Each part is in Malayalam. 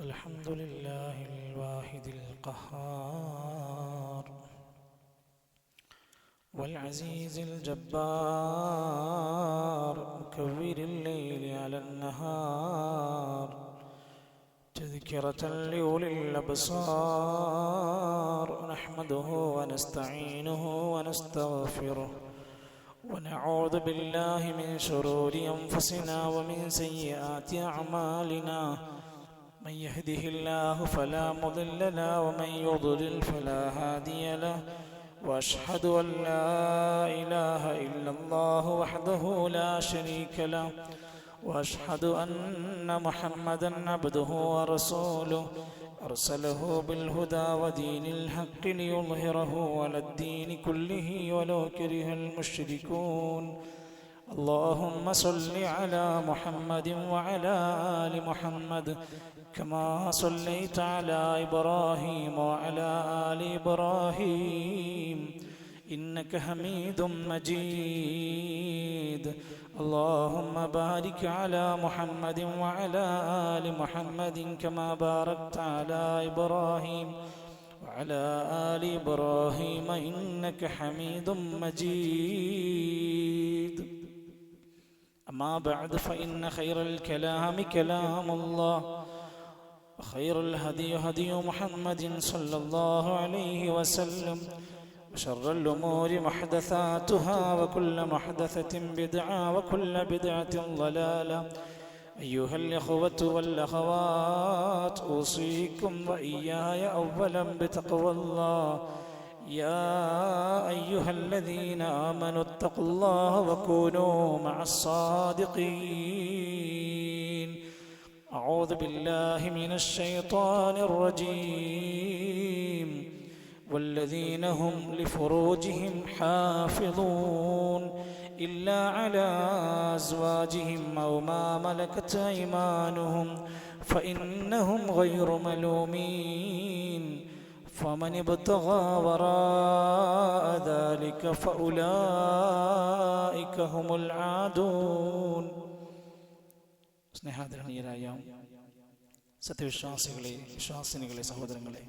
الحمد لله الواحد القهار والعزيز الجبار مكور الليل على النهار تذكرة لأولي الأبصار نحمده ونستعينه ونستغفره ونعوذ بالله من شرور أنفسنا ومن سيئات أعمالنا من يهده الله فلا مضل له ومن يضلل فلا هادي له وأشهد أن لا إله إلا الله وحده لا شريك له وأشهد أن محمدا عبده ورسوله أرسله بالهدى ودين الحق ليظهره على الدين كله ولو كره المشركون اللهم صل على محمد وعلى آل محمد كما صليت على إبراهيم وعلى آل إبراهيم إنك حميد مجيد اللهم بارك على محمد وعلى آل محمد كما باركت على إبراهيم وعلى آل إبراهيم إنك حميد مجيد أما بعد فإن خير الكلام كلام الله وخير الهدي هدي محمد صلى الله عليه وسلم وشر الأمور محدثاتها وكل محدثة بدعة وكل بدعة ضلالة أيها الإخوة والأخوات أوصيكم وإياي أولا بتقوى الله يا أيها الذين آمنوا اتقوا الله وكونوا مع الصادقين أعوذ بالله من الشيطان الرجيم والذين هم لفروجهم حافظون إلا على أزواجهم أو ما ملكت أيمانهم فإنهم غير ملومين فمن ابتغى وراء ذلك فأولئك هم العادون. സ്നേഹാദരണീയരായ സത്യവിശ്വാസികളെ, വിശ്വാസിനികളെ, സഹോദരങ്ങളെ,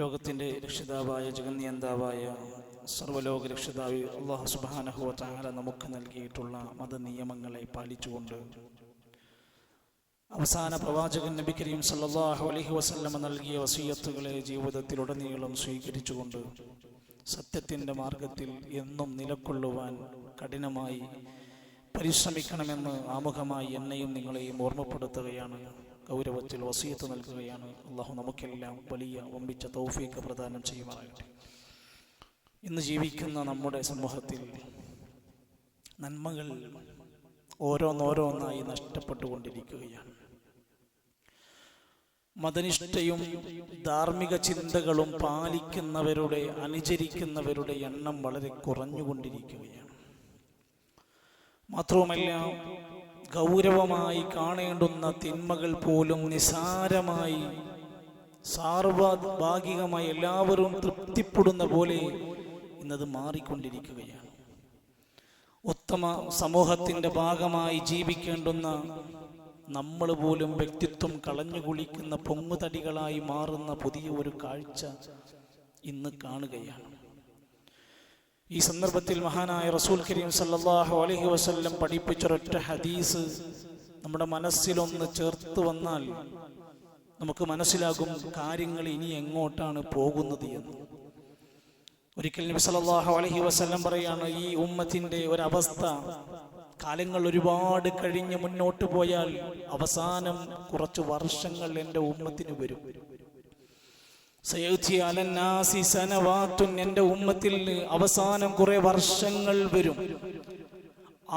ലോകത്തിൻ്റെ രക്ഷിതാവായ ജഗന്നിയന്താവായ സർവ്വലോക രക്ഷിതാവ് അല്ലാഹു സുബ്ഹാനഹു വ തആല നമുക്ക് നൽകിയിട്ടുള്ള മതനിയമങ്ങളെ പാലിച്ചുകൊണ്ട് അവസാന പ്രവാചകൻ നബി കരീം സല്ലല്ലാഹു അലൈഹി വസല്ലം നൽകിയ വസിയത്തുകളെ ജീവിതത്തിലുടനീളം സ്വീകരിച്ചുകൊണ്ട് സത്യത്തിൻ്റെ മാർഗത്തിൽ എന്നും നിലകൊള്ളുവാൻ കഠിനമായി പരിശ്രമിക്കണമെന്ന് ആമുഖമായി എന്നെയും നിങ്ങളെയും ഓർമ്മപ്പെടുത്തുകയാണ്, ഗൗരവത്തിൽ വസിയത്ത് നൽകുകയാണ്. അള്ളാഹു നമുക്കെല്ലാം വലിയ വമ്പിച്ച തൗഫീഖ് പ്രദാനം ചെയ്യുമാറാകട്ടെ. ഇന്ന് ജീവിക്കുന്ന നമ്മുടെ സമൂഹത്തിൽ നന്മകൾ ഓരോന്നോരോന്നായി നഷ്ടപ്പെട്ടുകൊണ്ടിരിക്കുകയാണ്. മതനിഷ്ഠയും ധാർമ്മിക ചിന്തകളും പാലിക്കുന്നവരുടെ, അനുചരിക്കുന്നവരുടെ എണ്ണം വളരെ കുറഞ്ഞുകൊണ്ടിരിക്കുകയാണ്. മാത്രവുമല്ല, ഗൗരവമായി കാണേണ്ടുന്ന തിന്മകൾ പോലും നിസാരമായി, സാർവഭാഗികമായി എല്ലാവരും തൃപ്തിപ്പെടുന്ന പോലെ ഇന്നത് മാറിക്കൊണ്ടിരിക്കുകയാണ്. ഉത്തമ സമൂഹത്തിൻ്റെ ഭാഗമായി ജീവിക്കേണ്ടുന്ന നമ്മൾ പോലും വ്യക്തിത്വം കളഞ്ഞു കുളിക്കുന്ന പൊങ്ങുതടികളായി മാറുന്ന പുതിയ ഒരു കാഴ്ച ഇന്ന് കാണുകയാണ്. ഈ സന്ദർഭത്തിൽ മഹാനായ റസൂൽ കരീം സല്ലല്ലാഹു അലൈഹി വസല്ലം പഠിപ്പിച്ചൊരൊറ്റ ഹദീസ് നമ്മുടെ മനസ്സിലൊന്ന് ചേർത്ത് വന്നാൽ നമുക്ക് മനസ്സിലാകും കാര്യങ്ങൾ ഇനി എങ്ങോട്ടാണ് പോകുന്നത് എന്ന്. ഒരിക്കൽ നബി സല്ലല്ലാഹു അലൈഹി വസല്ലം പറയാണ്, ഈ ഉമ്മത്തിന്റെ ഒരവസ്ഥ, കാലങ്ങൾ ഒരുപാട് കഴിഞ്ഞ് മുന്നോട്ട് പോയാൽ അവസാനം കുറച്ച് വർഷങ്ങൾ എൻ്റെ ഉമ്മത്തിന് വരും. സയഅതി അലന്നാസി സനവാത്തുൻ, എൻ്റെ ഉമ്മത്തിൽ അവസാനം കുറെ വർഷങ്ങൾ വരും.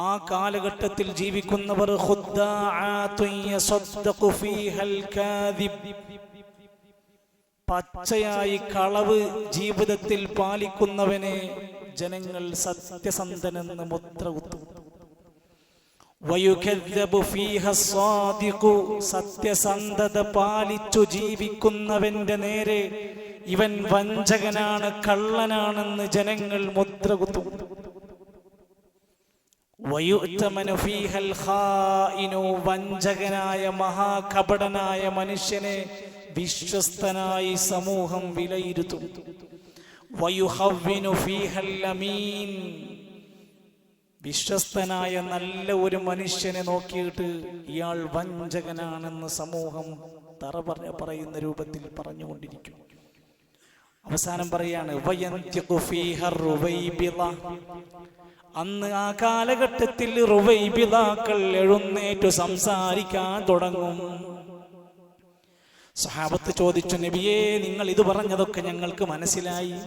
ആ കാലഘട്ടത്തിൽ ജീവിക്കുന്നവർ ഖുദ്ദാഅത്തുൻ യസദ്ദഖു ഫീഹൽ കാദിബ്, പച്ചയായി കളവ് ജീവിതത്തിൽ പാലിക്കുന്നവനെ ജനങ്ങൾ സത്യസന്ധനെന്ന് മുദ്ര കുത്തും. വയുകദ്ദബു ഫീഹ സ്വാദിഖു, സത്യസന്ധത പാലിച്ചു ജീവിക്കുന്നവന്റെ നേരെ ഇവൻ വഞ്ചകനാണ്, കള്ളനാണെന്ന് ജനങ്ങൾ മുദ്ര കുത്തും. വയുഅ്തമനു ഫീഹൽ ഖായിനു, വഞ്ചകനായ മഹാകപടനായ മനുഷ്യനെ വിശ്വസ്തനായി സമൂഹം വിലയിരുത്തും. വയുഹവ്വിനു ഫീഹൽ അമീൻ, വിശ്വസ്തനായ നല്ല ഒരു മനുഷ്യനെ നോക്കിയിട്ട് ഇയാൾ വഞ്ചകനാണെന്ന് സമൂഹം പറയുന്ന രൂപത്തിൽ പറഞ്ഞുകൊണ്ടിരിക്കും. അവസാനം പറയാണ് വയന്തിഖു ഫീഹർ റുവൈബിള, അന്ന് ആ കാലഘട്ടത്തിൽ റുവൈബിളാക്കൾ എഴുന്നേറ്റു സംസാരിക്കാൻ തുടങ്ങും. സഹാബത്ത് ചോദിച്ചു, നബിയേ, നിങ്ങൾ ഇത് പറഞ്ഞതൊക്കെ ഞങ്ങൾക്ക് മനസ്സിലായി,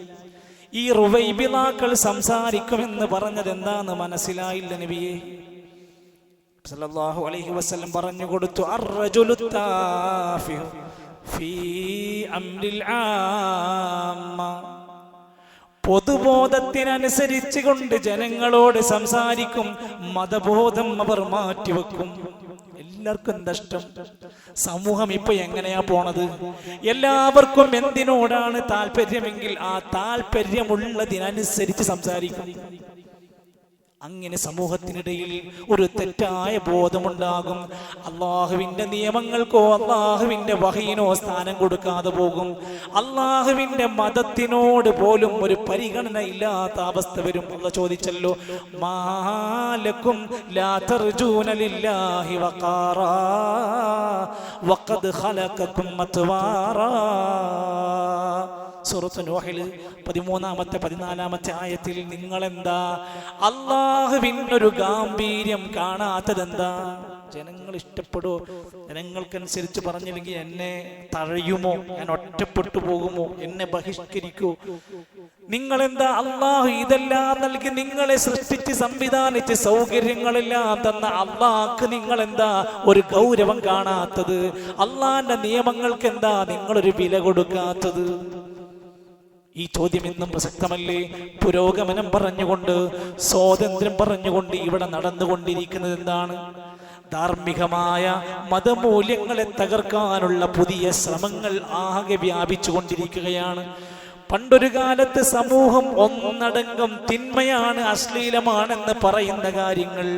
ഈ റുവൈബിളാക്കൾ സംസാരിക്കുമെന്ന് പറഞ്ഞത് എന്താന്ന് മനസ്സിലായില്ല നബിയേ. സല്ലല്ലാഹു അലൈഹി വസല്ലം പറഞ്ഞു കൊടുത്തു, അർറജുലു താഫിഹു ഫീ അംരിൽ ആമ്മ, പൊതുബോധത്തിനനുസരിച്ച് കൊണ്ട് ജനങ്ങളോട് സംസാരിക്കും, മതബോധം അവർ മാറ്റിവെക്കും. എല്ലാവർക്കും എന്താ ഇഷ്ടം? സമൂഹം ഇപ്പൊ എങ്ങനെയാ പോണത്? എല്ലാവർക്കും എന്തിനോടാണ് താല്പര്യമെങ്കിൽ ആ താല്പര്യമുള്ളതിനനുസരിച്ച് സംസാരിക്കും. അങ്ങനെ സമൂഹത്തിനിടയിൽ ഒരു തെറ്റായ ബോധമുണ്ടാകും. അള്ളാഹുവിന്റെ നിയമങ്ങൾക്കോ അള്ളാഹുവിന്റെ വഹയിനോ സ്ഥാനം കൊടുക്കാതെ പോകും. അള്ളാഹുവിന്റെ മതത്തിനോട് പോലും ഒരു പരിഗണന ഇല്ലാത്ത അവസ്ഥ വരും. അള്ളാഹ് ചോദിച്ചല്ലോ, മാലക്കും ലാ തർജൂന ലില്ലാഹി വഖാറാ വഖദ് ഖലഖകും അത്വാറാ. സൂറത്ത് നൂഹിൽ 13-ാമത്തെ 14-ാമത്തെ ആയത്തിൽ നിങ്ങളെന്താ അള്ളാഹുവിനൊരു ഗാംഭീര്യം കാണാത്തതെന്താ? ജനങ്ങൾ ഇഷ്ടപ്പെടുമോ? ജനങ്ങൾക്കനുസരിച്ച് പറഞ്ഞില്ലെങ്കിൽ എന്നെ തഴയുമോ? ഞാൻ ഒറ്റപ്പെട്ടു പോകുമോ? എന്നെ ബഹിഷ്കരിക്കൂ? നിങ്ങളെന്താ അള്ളാഹു ഇതെല്ലാം നൽകി നിങ്ങളെ സൃഷ്ടിച്ച് സംവിധാനിച്ച് സൗകര്യങ്ങളെല്ലാം തന്ന അള്ളാഹ്ക്ക് നിങ്ങളെന്താ ഒരു ഗൗരവം കാണാത്തത്? അള്ളാഹിന്റെ നിയമങ്ങൾക്ക് എന്താ നിങ്ങളൊരു വില കൊടുക്കാത്തത്? ഈ ചോദ്യം ഇന്നും പ്രസക്തമല്ലേ? പുരോഗമനം പറഞ്ഞുകൊണ്ട്, സ്വാതന്ത്ര്യം പറഞ്ഞുകൊണ്ട് ഇവിടെ നടന്നുകൊണ്ടിരിക്കുന്നത് എന്താണ്? ധാർമ്മികമായ മതമൂല്യങ്ങളെ തകർക്കാനുള്ള പുതിയ ശ്രമങ്ങൾ ആകെ വ്യാപിച്ചു കൊണ്ടിരിക്കുകയാണ്. പണ്ടൊരു കാലത്ത് സമൂഹം ഒന്നടങ്കം തിന്മയാണ്, അശ്ലീലമാണെന്ന് പറയുന്ന കാര്യങ്ങൾ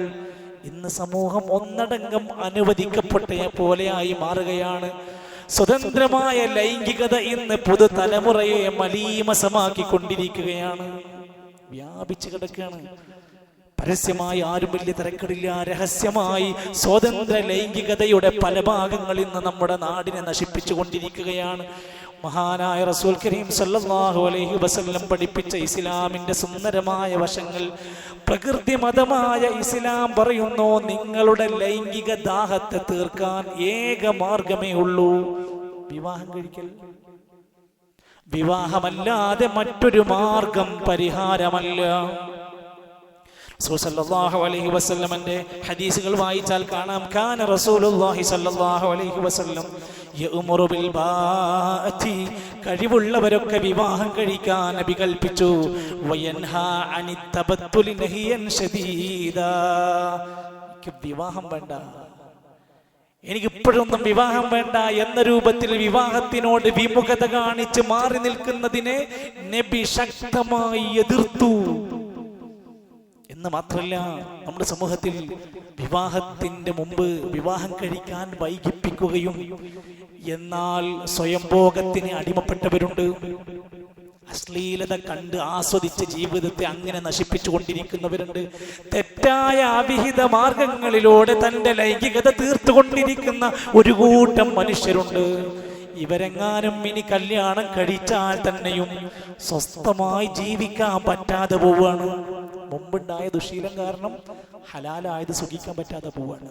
ഇന്ന് സമൂഹം ഒന്നടങ്കം അനുവദിക്കപ്പെട്ട പോലെയായി മാറുകയാണ്. സ്വതന്ത്രമായ ലൈംഗികത ഇന്ന് പുതുതലമുറയെ മലീമസമാക്കിക്കൊണ്ടിരിക്കുകയാണ്, വ്യാപിച്ചു കിടക്കുകയാണ്. പരസ്യമായി ആരും വലിയ തിരക്കിടില്ല, രഹസ്യമായി സ്വതന്ത്ര ലൈംഗികതയുടെ പല ഭാഗങ്ങളിൽ നിന്ന് നമ്മുടെ നാടിനെ നശിപ്പിച്ചു കൊണ്ടിരിക്കുകയാണ്. മഹാനായ റസൂൽ കരീം സല്ലല്ലാഹു അലൈഹി വസല്ലം പഠിപ്പിച്ച ഇസ്ലാമിന്റെ സുന്ദരമായ വശങ്ങൾ പ്രകൃതി മതമായ ഇസ്ലാം പറയുന്നു, നിങ്ങളുടെ ലൈംഗിക ദാഹത്തെ തീർക്കാൻ ഏക മാർഗമേ ഉള്ളൂ, വിവാഹം കഴിക്കൽ. വിവാഹമല്ലാതെ മറ്റൊരു മാർഗം പരിഹാരമല്ല. റസൂൽ സല്ലല്ലാഹു അലൈഹി വസല്ലമന്റെ ഹദീസുകൾ വായിച്ചാൽ കാണാം, കാന റസൂലുള്ളാഹി സല്ലല്ലാഹു അലൈഹി വസല്ലം യഉമുറു ബിൽ ബാഅതി, കഴിവുള്ളവരൊക്കെ വിവാഹം കഴിക്കാൻ നബി കൽപ്പിച്ചു. വയൻഹാ അനിത് തബത്തുലി നഹിയൻ ശദീദാ, വിവാഹം വേണ്ട, എനിക്ക് ഇപ്പോഴൊന്നും വിവാഹം വേണ്ട എന്ന രൂപത്തിൽ വിവാഹത്തിനോട് വിമുഖത കാണിച്ച് മാറി നിൽക്കുന്നതിനെ നബി ശക്തമായി എതിർത്തു. എന്ന് മാത്രമല്ല, നമ്മുടെ സമൂഹത്തിൽ വിവാഹത്തിന്റെ മുമ്പ് വിവാഹം കഴിക്കാൻ വൈകിപ്പിക്കുകയും എന്നാൽ സ്വയംഭോഗത്തിന് അടിമപ്പെട്ടവരുണ്ട്. അശ്ലീലത കണ്ട് ആസ്വദിച്ച ജീവിതത്തെ അങ്ങനെ നശിപ്പിച്ചു കൊണ്ടിരിക്കുന്നവരുണ്ട്. തെറ്റായ അവിഹിത മാർഗങ്ങളിലൂടെ തന്റെ ലൈംഗികത തീർത്തുകൊണ്ടിരിക്കുന്ന ഒരു കൂട്ടം മനുഷ്യരുണ്ട്. ഇവരെങ്ങാനും ഇനി കല്യാണം കഴിച്ചാൽ തന്നെയും സ്വസ്ഥമായി ജീവിക്കാൻ പറ്റാതെ പോവാണ്. മുമ്പുണ്ടായ ദുശീലം കാരണം ഹലാലായത് സുഖിക്കാൻ പറ്റാതെ പോവാണ്.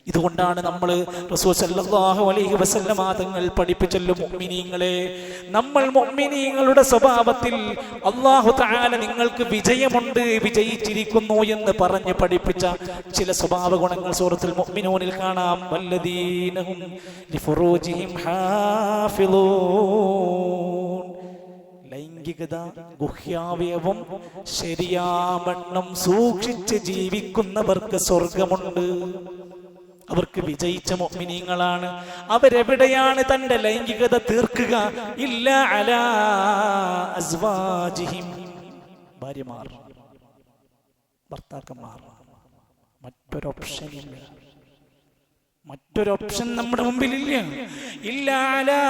ഇതുകൊണ്ടാണ് നമ്മൾ റസൂൽ സല്ലല്ലാഹു അലൈഹി വസല്ലം തങ്ങൾ പഠിപ്പിച്ചല്ലോ, മുഅ്മിനീങ്ങളെ, നമ്മൾ മുഅ്മിനീങ്ങളുടെ സ്വഭാവത്തിൽ അല്ലാഹു തആല നിങ്ങൾക്ക് വിജയമുണ്ട്, വിജയിച്ചിരിക്കുന്നു എന്ന് പറഞ്ഞ് പഠിപ്പിച്ച ചില സ്വഭാവ ഗുണങ്ങൾ സൂറത്തുൽ മുഅ്മിനൂനിൽ കാണാം. വല്ലദീനഹും ലിഫുറൂജിഹിം ഹാഫിളൂൻ, ലൈംഗികത ഗുഹ്യാവയവം ശരിയാവണ്ണം സൂക്ഷിച്ച് ജീവിക്കുന്നവർക്ക് സ്വർഗമുണ്ട്. അവർക്ക് വിജയിച്ച മുഅ്മിനീങ്ങളാണ്. അവരെവിടെയാണ് തന്റെ ലൈംഗികത തീർക്കുക? ഇല്ല അലാ അസ്വാജിഹിം, ഭാര്യമാർ, ഭർത്താക്കന്മാർ. മറ്റൊരു ഓപ്ഷൻ നമ്മുടെ മുമ്പിലില്ല. ഇല്ലാ അലാ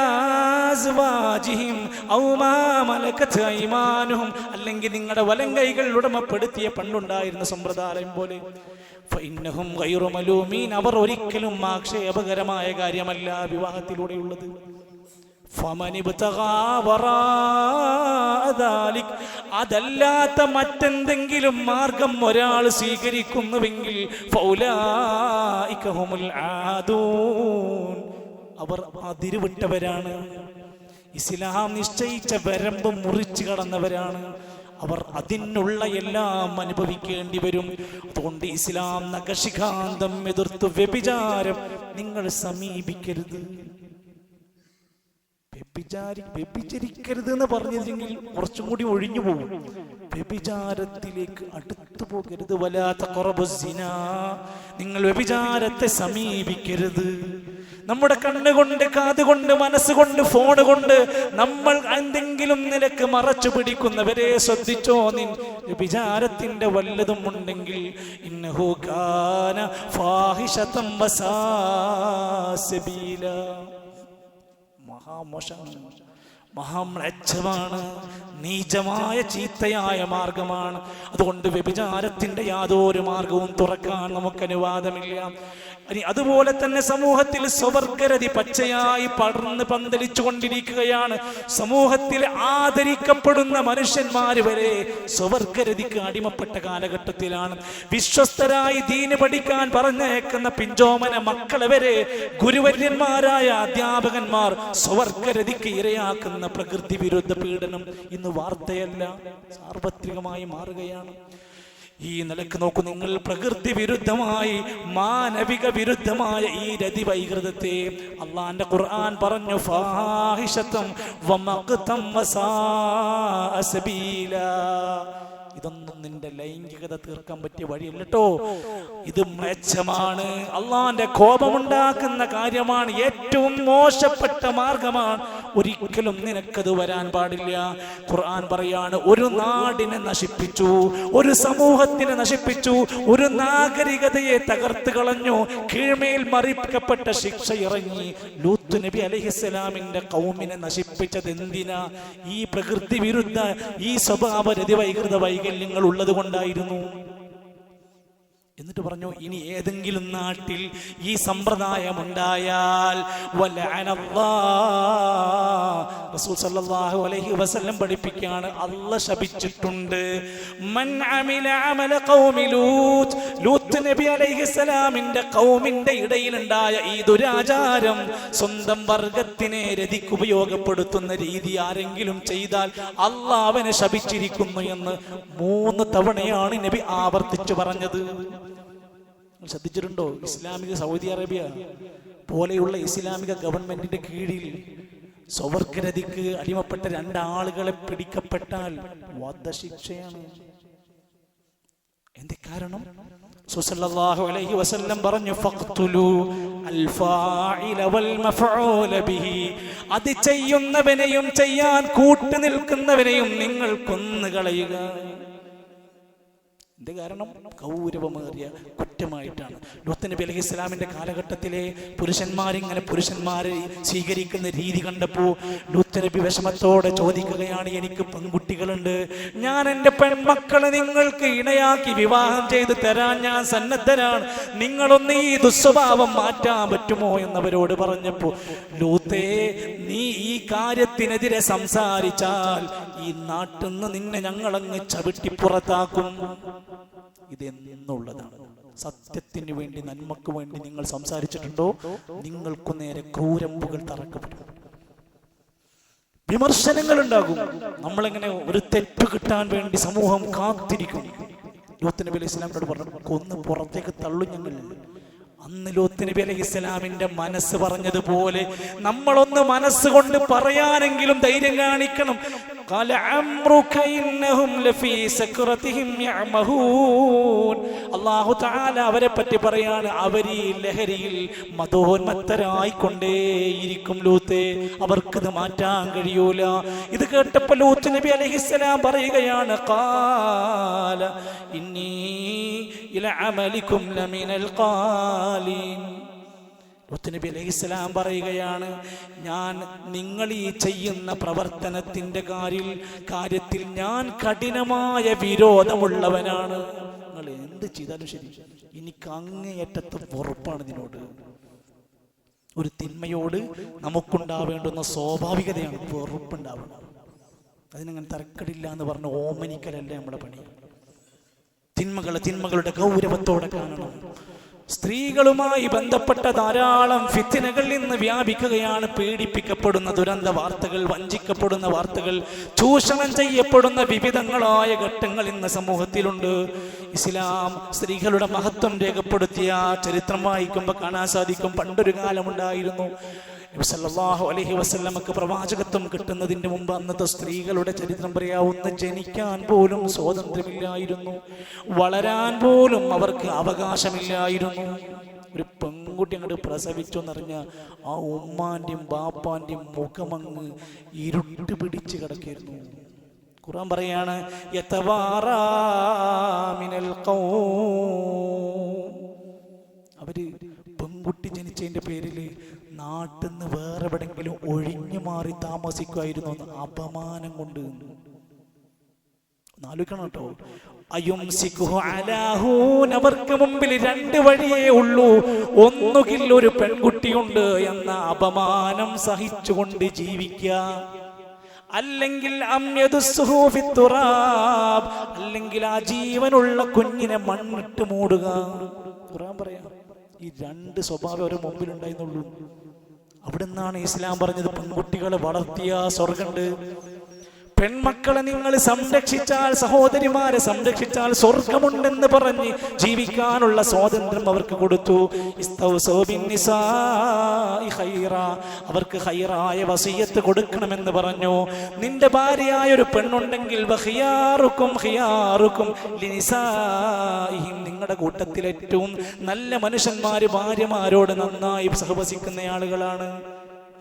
അസ്വാജിഹിം ഔ മാ മലകത് അയ്മാനുഹും, അല്ലെങ്കിൽ നിങ്ങളുടെ വലങ്കൈകൾ ഉടമപ്പെടുത്തിയ പണ്ടുണ്ടായിരുന്ന സമ്പ്രദായം പോലെ. ഫഇന്നഹും ഗൈറു മലൂമീൻ, അവർ ഒരിക്കലും ആക്ഷേപകരമായ കാര്യമല്ല വിവാഹത്തിലൂടെയുള്ളത്. അതല്ലാത്ത മറ്റെന്തെങ്കിലും മാർഗം ഒരാൾ സ്വീകരിക്കുന്നുവെങ്കിൽ അവർ അതിരുവിട്ടവരാണ്. ഇസ്ലാം നിശ്ചയിച്ച വരമ്പ് മുറിച്ചു കടന്നവരാണ്. അവർ അതിനുള്ള എല്ലാം അനുഭവിക്കേണ്ടി വരും. അതുകൊണ്ട് ഇസ്ലാം നഖശിഖാന്തം എതിർത്തു വ്യഭിചാരം നിങ്ങൾ സമീപിക്കരുത്. വ്യഭിചരിക്കരുത് എന്ന് പറഞ്ഞില്ലെങ്കിൽ കുറച്ചും കൂടി ഒഴിഞ്ഞു പോകും. വ്യഭിചാരത്തിലേക്ക് അടുത്തു പോകരുത്. വലാത്ത ഖറബുസ്സിന, നിങ്ങൾ വ്യഭിചാരത്തെ സമീപിക്കരുത്. നമ്മുടെ കണ്ണുകൊണ്ട്, കാതുകൊണ്ട്, മനസ്സുകൊണ്ട്, ഫോൺ കൊണ്ട് നമ്മൾ എന്തെങ്കിലും നിലക്ക് മറച്ചു പിടിക്കുന്നവരെ ശ്രദ്ധിച്ചോ. വ്യഭിചാരത്തിന്റെ വല്ലതും ഉണ്ടെങ്കിൽ ഇന്നഹു കാന ഫാഹിശതൻ വസാ സബീല, മഹാമോശമാണ്, മഹാമ്ലേച്ഛമാണ്, നീചമായ ചീത്തയായ മാർഗമാണ്. അതുകൊണ്ട് വ്യഭിചാരത്തിന്റെ യാതൊരു മാർഗവും തുറക്കാൻ നമുക്ക് അനുവാദമില്ല. അതുപോലെ തന്നെ സമൂഹത്തിൽ സ്വവർഗരതി പച്ചയായി പടർന്ന് പന്തലിച്ചു കൊണ്ടിരിക്കുകയാണ്. സമൂഹത്തിൽ ആദരിക്കപ്പെടുന്ന മനുഷ്യന്മാർ വരെ സ്വവർഗരതിക്ക് അടിമപ്പെട്ട കാലഘട്ടത്തിലാണ്. വിശ്വസ്തരായി ദീന് പഠിക്കാൻ പറഞ്ഞയക്കുന്ന പിഞ്ചോമന മക്കളെ വരെ ഗുരുവര്യന്മാരായ അധ്യാപകന്മാർ സ്വവർഗരതിക്ക് ഇരയാക്കുന്ന പ്രകൃതി വിരുദ്ധ പീഡനം ഇന്ന് വാർത്തയല്ല, സാർവത്രികമായി മാറുകയാണ്. ഈ നിലക്ക് നോക്കൂ നിങ്ങൾ, പ്രകൃതി വിരുദ്ധമായി, മാനവിക വിരുദ്ധമായ ഈ രതി വൈകൃതത്തെ അള്ളാന്റെ ഖുർആൻ പറഞ്ഞു ഫാഹിശതം വമഖ്തം വസാഅ സബീല. ഇതൊന്നും നിന്റെ ലൈംഗികത തീർക്കാൻ പറ്റിയ വഴിയല്ല കേട്ടോ. ഇത് മ്ലേച്ഛമാണ്, അള്ളാന്റെ കോപമുണ്ടാക്കുന്ന കാര്യമാണ്, ഏറ്റവും മോശപ്പെട്ട മാർഗമാണ്. ഒരിക്കലും നിനക്കത് വരാൻ പാടില്ല. ഖുർആൻ പറയാണ്, ഒരു നാടിനെ നശിപ്പിച്ചു, ഒരു സമൂഹത്തിനെ നശിപ്പിച്ചു, ഒരു നാഗരികതയെ തകർത്ത് കളഞ്ഞു, കീഴ്മേൽ മറിക്കപ്പെട്ട ശിക്ഷ ഇറങ്ങി. ലൂത്ത് നബി അലൈഹിസ്സലാമിന്റെ ഖൗമിനെ നശിപ്പിച്ചത് എന്തിനാ? ഈ പ്രകൃതി വിരുദ്ധ, ഈ സ്വഭാവ രതി വൈകൃത വൈകല്യങ്ങൾ ഉള്ളത് കൊണ്ടായിരുന്നു. എന്നിട്ട് പറഞ്ഞു, ഇനി ഏതെങ്കിലും നാട്ടിൽ ഈ സമ്പ്രദായം ഉണ്ടായാൽ റസൂൽ സല്ലല്ലാഹു അലൈഹി വസല്ലം പഠിപ്പിക്കുകയാണ്, അല്ലാഹ് ശപിച്ചിട്ടുണ്ട്. മൻ അമില അമല ഖൗമി ലൂത്ത്, ലൂത്ത് നബി അലൈഹിസ്സലാമിന്റെ ഖൗമിന്റെ ഇടയിലുണ്ടായ ഈ ദുരാചാരം, സ്വന്തം വർഗത്തിനെ രതിക്ക് ഉപയോഗപ്പെടുത്തുന്ന രീതി ആരെങ്കിലും ചെയ്താൽ അല്ലാഹ് അവനെ ശപിച്ചിരിക്കുന്നു എന്ന് 3 തവണയാണ് നബി ആവർത്തിച്ചു പറഞ്ഞത്. ശ്രദ്ധിച്ചിട്ടുണ്ടോ? ഇസ്ലാമിക സൗദി അറേബ്യ പോലെയുള്ള ഇസ്ലാമിക ഗവൺമെന്റിന്റെ കീഴിൽ സ്വവർഗരതിക്ക് അടിമപ്പെട്ട 2 ആളുകളെ പിടിക്കപ്പെട്ടാൽ വധശിക്ഷയാണ്. എന്ത് കാരണം? സല്ലല്ലാഹു അലൈഹി വസല്ലം പറഞ്ഞു, ഫഖ്തുലു അൽ ഫാഇല വൽ മഫഊല ബിഹി, അത് ചെയ്യുന്നവനെയും ചെയ്യാൻ കൂട്ടു നിൽക്കുന്നവനെയും നിങ്ങൾ കൊന്നുകളയുക. എന്ത് കാരണം? ഗൗരവമേറിയ കുറ്റമായിട്ടാണ്. ലൂത്ത് നബി അലൈഹി ഇസ്ലാമിന്റെ കാലഘട്ടത്തിലെ പുരുഷന്മാരിങ്ങനെ പുരുഷന്മാരെ സ്വീകരിക്കുന്ന രീതി കണ്ടപ്പോൾ ലൂത്ത് നബി വിഷമത്തോടെ ചോദിക്കുകയാണ്, എനിക്ക് പെൺകുട്ടികളുണ്ട്, ഞാൻ എൻ്റെ പെൺമക്കളെ നിങ്ങൾക്ക് ഇണയാക്കി വിവാഹം ചെയ്ത് തരാൻ ഞാൻ സന്നദ്ധരാണ്, നിങ്ങളൊന്ന് ഈ ദുസ്വഭാവം മാറ്റാൻ പറ്റുമോ എന്നവരോട് പറഞ്ഞപ്പോൾ, ലൂത്തേ, നീ ഈ കാര്യത്തിനെതിരെ സംസാരിച്ചാൽ ഈ നാട്ടിൽ നിന്ന് നിന്നെ ഞങ്ങളങ്ങ് ചവിട്ടി പുറത്താക്കും. ഇതെന്നുള്ളതാണ്. സത്യത്തിന് വേണ്ടി, നന്മക്ക് വേണ്ടി നിങ്ങൾ സംസാരിച്ചിട്ടുണ്ടോ, നിങ്ങൾക്കു നേരെ ക്രൂരമ്പുകൾ തറക്കപ്പെടും, വിമർശനങ്ങൾ ഉണ്ടാകും. നമ്മളെങ്ങനെ ഒരു തെറ്റ് കിട്ടാൻ വേണ്ടി സമൂഹം കാത്തിരിക്കും. ലൂത്ത് നബി അലൈഹി ഇസ്ലാമിനോട് പറഞ്ഞു, കൊന്ന് പുറത്തേക്ക് തള്ളു ഞങ്ങൾ. അന്ന് ലൂത്ത് നബി അലൈഹി ഇസ്ലാമിന്റെ മനസ്സ് പറഞ്ഞതുപോലെ നമ്മളൊന്ന് മനസ്സുകൊണ്ട് പറയാനെങ്കിലും ധൈര്യം കാണിക്കണം. അല്ലാഹു തആല അവരെ പറ്റി പറയാണ്, അവർ ഈ ലഹരിയിൽ മതോന്മത്തരായിക്കൊണ്ടേയിരിക്കും ലൂത്തേ, അവർക്കത് മാറ്റാൻ കഴിയൂല. ഇത് കേട്ടപ്പോൾ ലൂത്ത് നബി അലൈഹിസ്സലാം പറയുകയാണ്, ഖാല ഇന്നി ലഅമലികും ലമിനൽ ഖാലീൻ. നബി അലൈഹിസ്സലാം പറയുകയാണ്, ഞാൻ നിങ്ങൾ ഈ ചെയ്യുന്ന പ്രവർത്തനത്തിന്റെ കാര്യത്തിൽ ഞാൻ കഠിനമായ വിരോധമുള്ളവനാണ്. നിങ്ങൾ എന്ത് ചെയ്താലും ശരി, എനിക്ക് അങ്ങേയറ്റത്തെ വെറുപ്പാണ് ഇതിനോട്. ഒരു തിന്മയോട് നമുക്കുണ്ടാവേണ്ടുന്ന സ്വാഭാവികതയാണ് വെറുപ്പുണ്ടാവുന്നത്. അതിനങ്ങനെ തരക്കടില്ല എന്ന് പറഞ്ഞ് ഓമനിക്കലല്ലേ നമ്മുടെ പണി. തിന്മകളുടെ ഗൗരവത്തോടെ കാണണം. സ്ത്രീകളുമായി ബന്ധപ്പെട്ട ധാരാളം ഫിത്നകൾ ഇന്ന് വ്യാപിക്കുകയാണ്. പീഡിപ്പിക്കപ്പെടുന്ന ദുരന്ത വാർത്തകൾ, വഞ്ചിക്കപ്പെടുന്ന വാർത്തകൾ, ചൂഷണം ചെയ്യപ്പെടുന്ന വിവിധങ്ങളായ ഘട്ടങ്ങൾ ഇന്ന് സമൂഹത്തിലുണ്ട്. ഇസ്ലാം സ്ത്രീകളുടെ മഹത്വം രേഖപ്പെടുത്തിയ ചരിത്രം വായിക്കുമ്പോൾ കാണാൻ സാധിക്കും. പണ്ടൊരു കാലമുണ്ടായിരുന്നു, നബി സല്ലല്ലാഹു അലൈഹി വസല്ലമക്ക് പ്രവാചകത്വം കിട്ടുന്നതിന് മുമ്പ് അന്നത്തെ സ്ത്രീകളുടെ ചരിത്രം പറയാവുന്ന, ജനിക്കാൻ പോലും സ്വാതന്ത്ര്യമില്ലായിരുന്നു, വളരാൻ പോലും അവർക്ക് അവകാശമില്ലായിരുന്നു. ഒരു പെൺകുട്ടി അങ്ങോട്ട് പ്രസവിച്ചു എന്നറിഞ്ഞ ആ ഉമ്മാന്റെയും ബാപ്പാന്റെയും മുഖമങ്ങ് ഇരുട്ട് പിടിച്ച് കിടക്കായിരുന്നു. ഖുർആൻ പറയാണ്, യതവാറാ മിനൽ ഖൗം. അവര് പെൺകുട്ടി ജനിച്ചതിന്റെ പേരില് നാട്ടിൽ നിന്ന് വേറെ എവിടെങ്കിലും ഒഴിഞ്ഞു മാറി താമസിക്കുമായിരുന്നു എന്ന് അപമാനം കൊണ്ട്. ആലോചിക്കണം കേട്ടോ. അവർക്ക് മുമ്പിൽ രണ്ട് വഴിയേ ഉള്ളൂ, ഒന്നുകിൽ ഒരു പെൺകുട്ടിയുണ്ട് എന്ന അപമാനം സഹിച്ചുകൊണ്ട് ജീവിക്കുക, അല്ലെങ്കിൽ അല്ലെങ്കിൽ ആ ജീവനുള്ള കുഞ്ഞിനെ മണ്ണിട്ട് മൂടുക. ഖുർആൻ പറയാം, ഈ രണ്ട് സ്വഭാവം അവരുടെ മുമ്പിൽ ഉണ്ടായിരുന്നുള്ളൂ. അവിടെ നിന്നാണ് ഇസ്ലാം പറഞ്ഞത്, പെൺകുട്ടികളെ വളർത്തിയ സ്വർഗമുണ്ട്. പെൺമക്കളെ നിങ്ങൾ സംരക്ഷിച്ചാൽ, സഹോദരിമാരെ സംരക്ഷിച്ചാൽ സ്വർഗമുണ്ടെന്ന് പറഞ്ഞ് ജീവിക്കാനുള്ള സ്വാതന്ത്ര്യം അവർക്ക് കൊടുത്തു. അവർക്ക് ഹൈറായ വസിയത്ത് കൊടുക്കണമെന്ന് പറഞ്ഞു. നിന്റെ ഭാര്യയായ ഒരു പെണ്ണുണ്ടെങ്കിൽ നിങ്ങളുടെ കൂട്ടത്തിൽ ഏറ്റവും നല്ല മനുഷ്യന്മാര് ഭാര്യമാരോട് നന്നായി സഹവസിക്കുന്ന ആളുകളാണ്.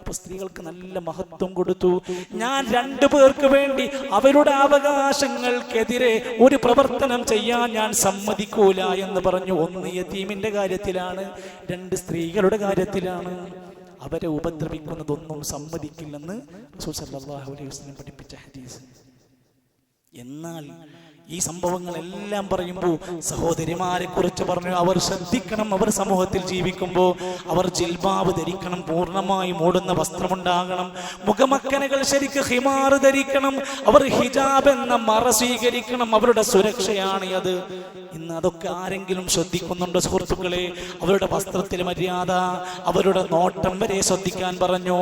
അപ്പൊ സ്ത്രീകൾക്ക് നല്ല മഹത്വം കൊടുത്തു. ഞാൻ രണ്ടു പേർക്ക് വേണ്ടി അവരുടെ അവകാശങ്ങൾക്കെതിരെ ഒരു പ്രവർത്തനം ചെയ്യാൻ ഞാൻ സമ്മതിക്കൂല എന്ന് പറഞ്ഞു. ഒന്ന് യതീമിന്റെ കാര്യത്തിലാണ്, രണ്ട് സ്ത്രീകളുടെ കാര്യത്തിലാണ്. അവരെ ഉപദ്രവിക്കുന്നതൊന്നും സമ്മതിക്കില്ലെന്ന് റസൂൽ സല്ലല്ലാഹു അലൈഹി വസല്ലം പഠിപ്പിച്ച ഹദീസ്. എന്നാൽ ഈ സംഭവങ്ങളെല്ലാം പറയുമ്പോൾ സഹോദരിമാരെ കുറിച്ച് പറഞ്ഞു, അവർ ശ്രദ്ധിക്കണം. അവർ സമൂഹത്തിൽ ജീവിക്കുമ്പോൾ അവർ ജിൽബാബ് ധരിക്കണം, പൂർണ്ണമായി മൂടുന്ന വസ്ത്രമുണ്ടാകണം, മുഖമക്കനകൾ ശരിക്ക് ഹിമാർ ധരിക്കണം, അവർ ഹിജാബ് എന്ന മറ സ്വീകരിക്കണം. അവരുടെ സുരക്ഷയാണ് അത്. ഇന്ന് അതൊക്കെ ആരെങ്കിലും ശ്രദ്ധിക്കുന്നുണ്ടോ സുഹൃത്തുക്കളെ? അവരുടെ വസ്ത്രത്തിൽ മര്യാദ, അവരുടെ നോട്ടം വരെ ശ്രദ്ധിക്കാൻ പറഞ്ഞു.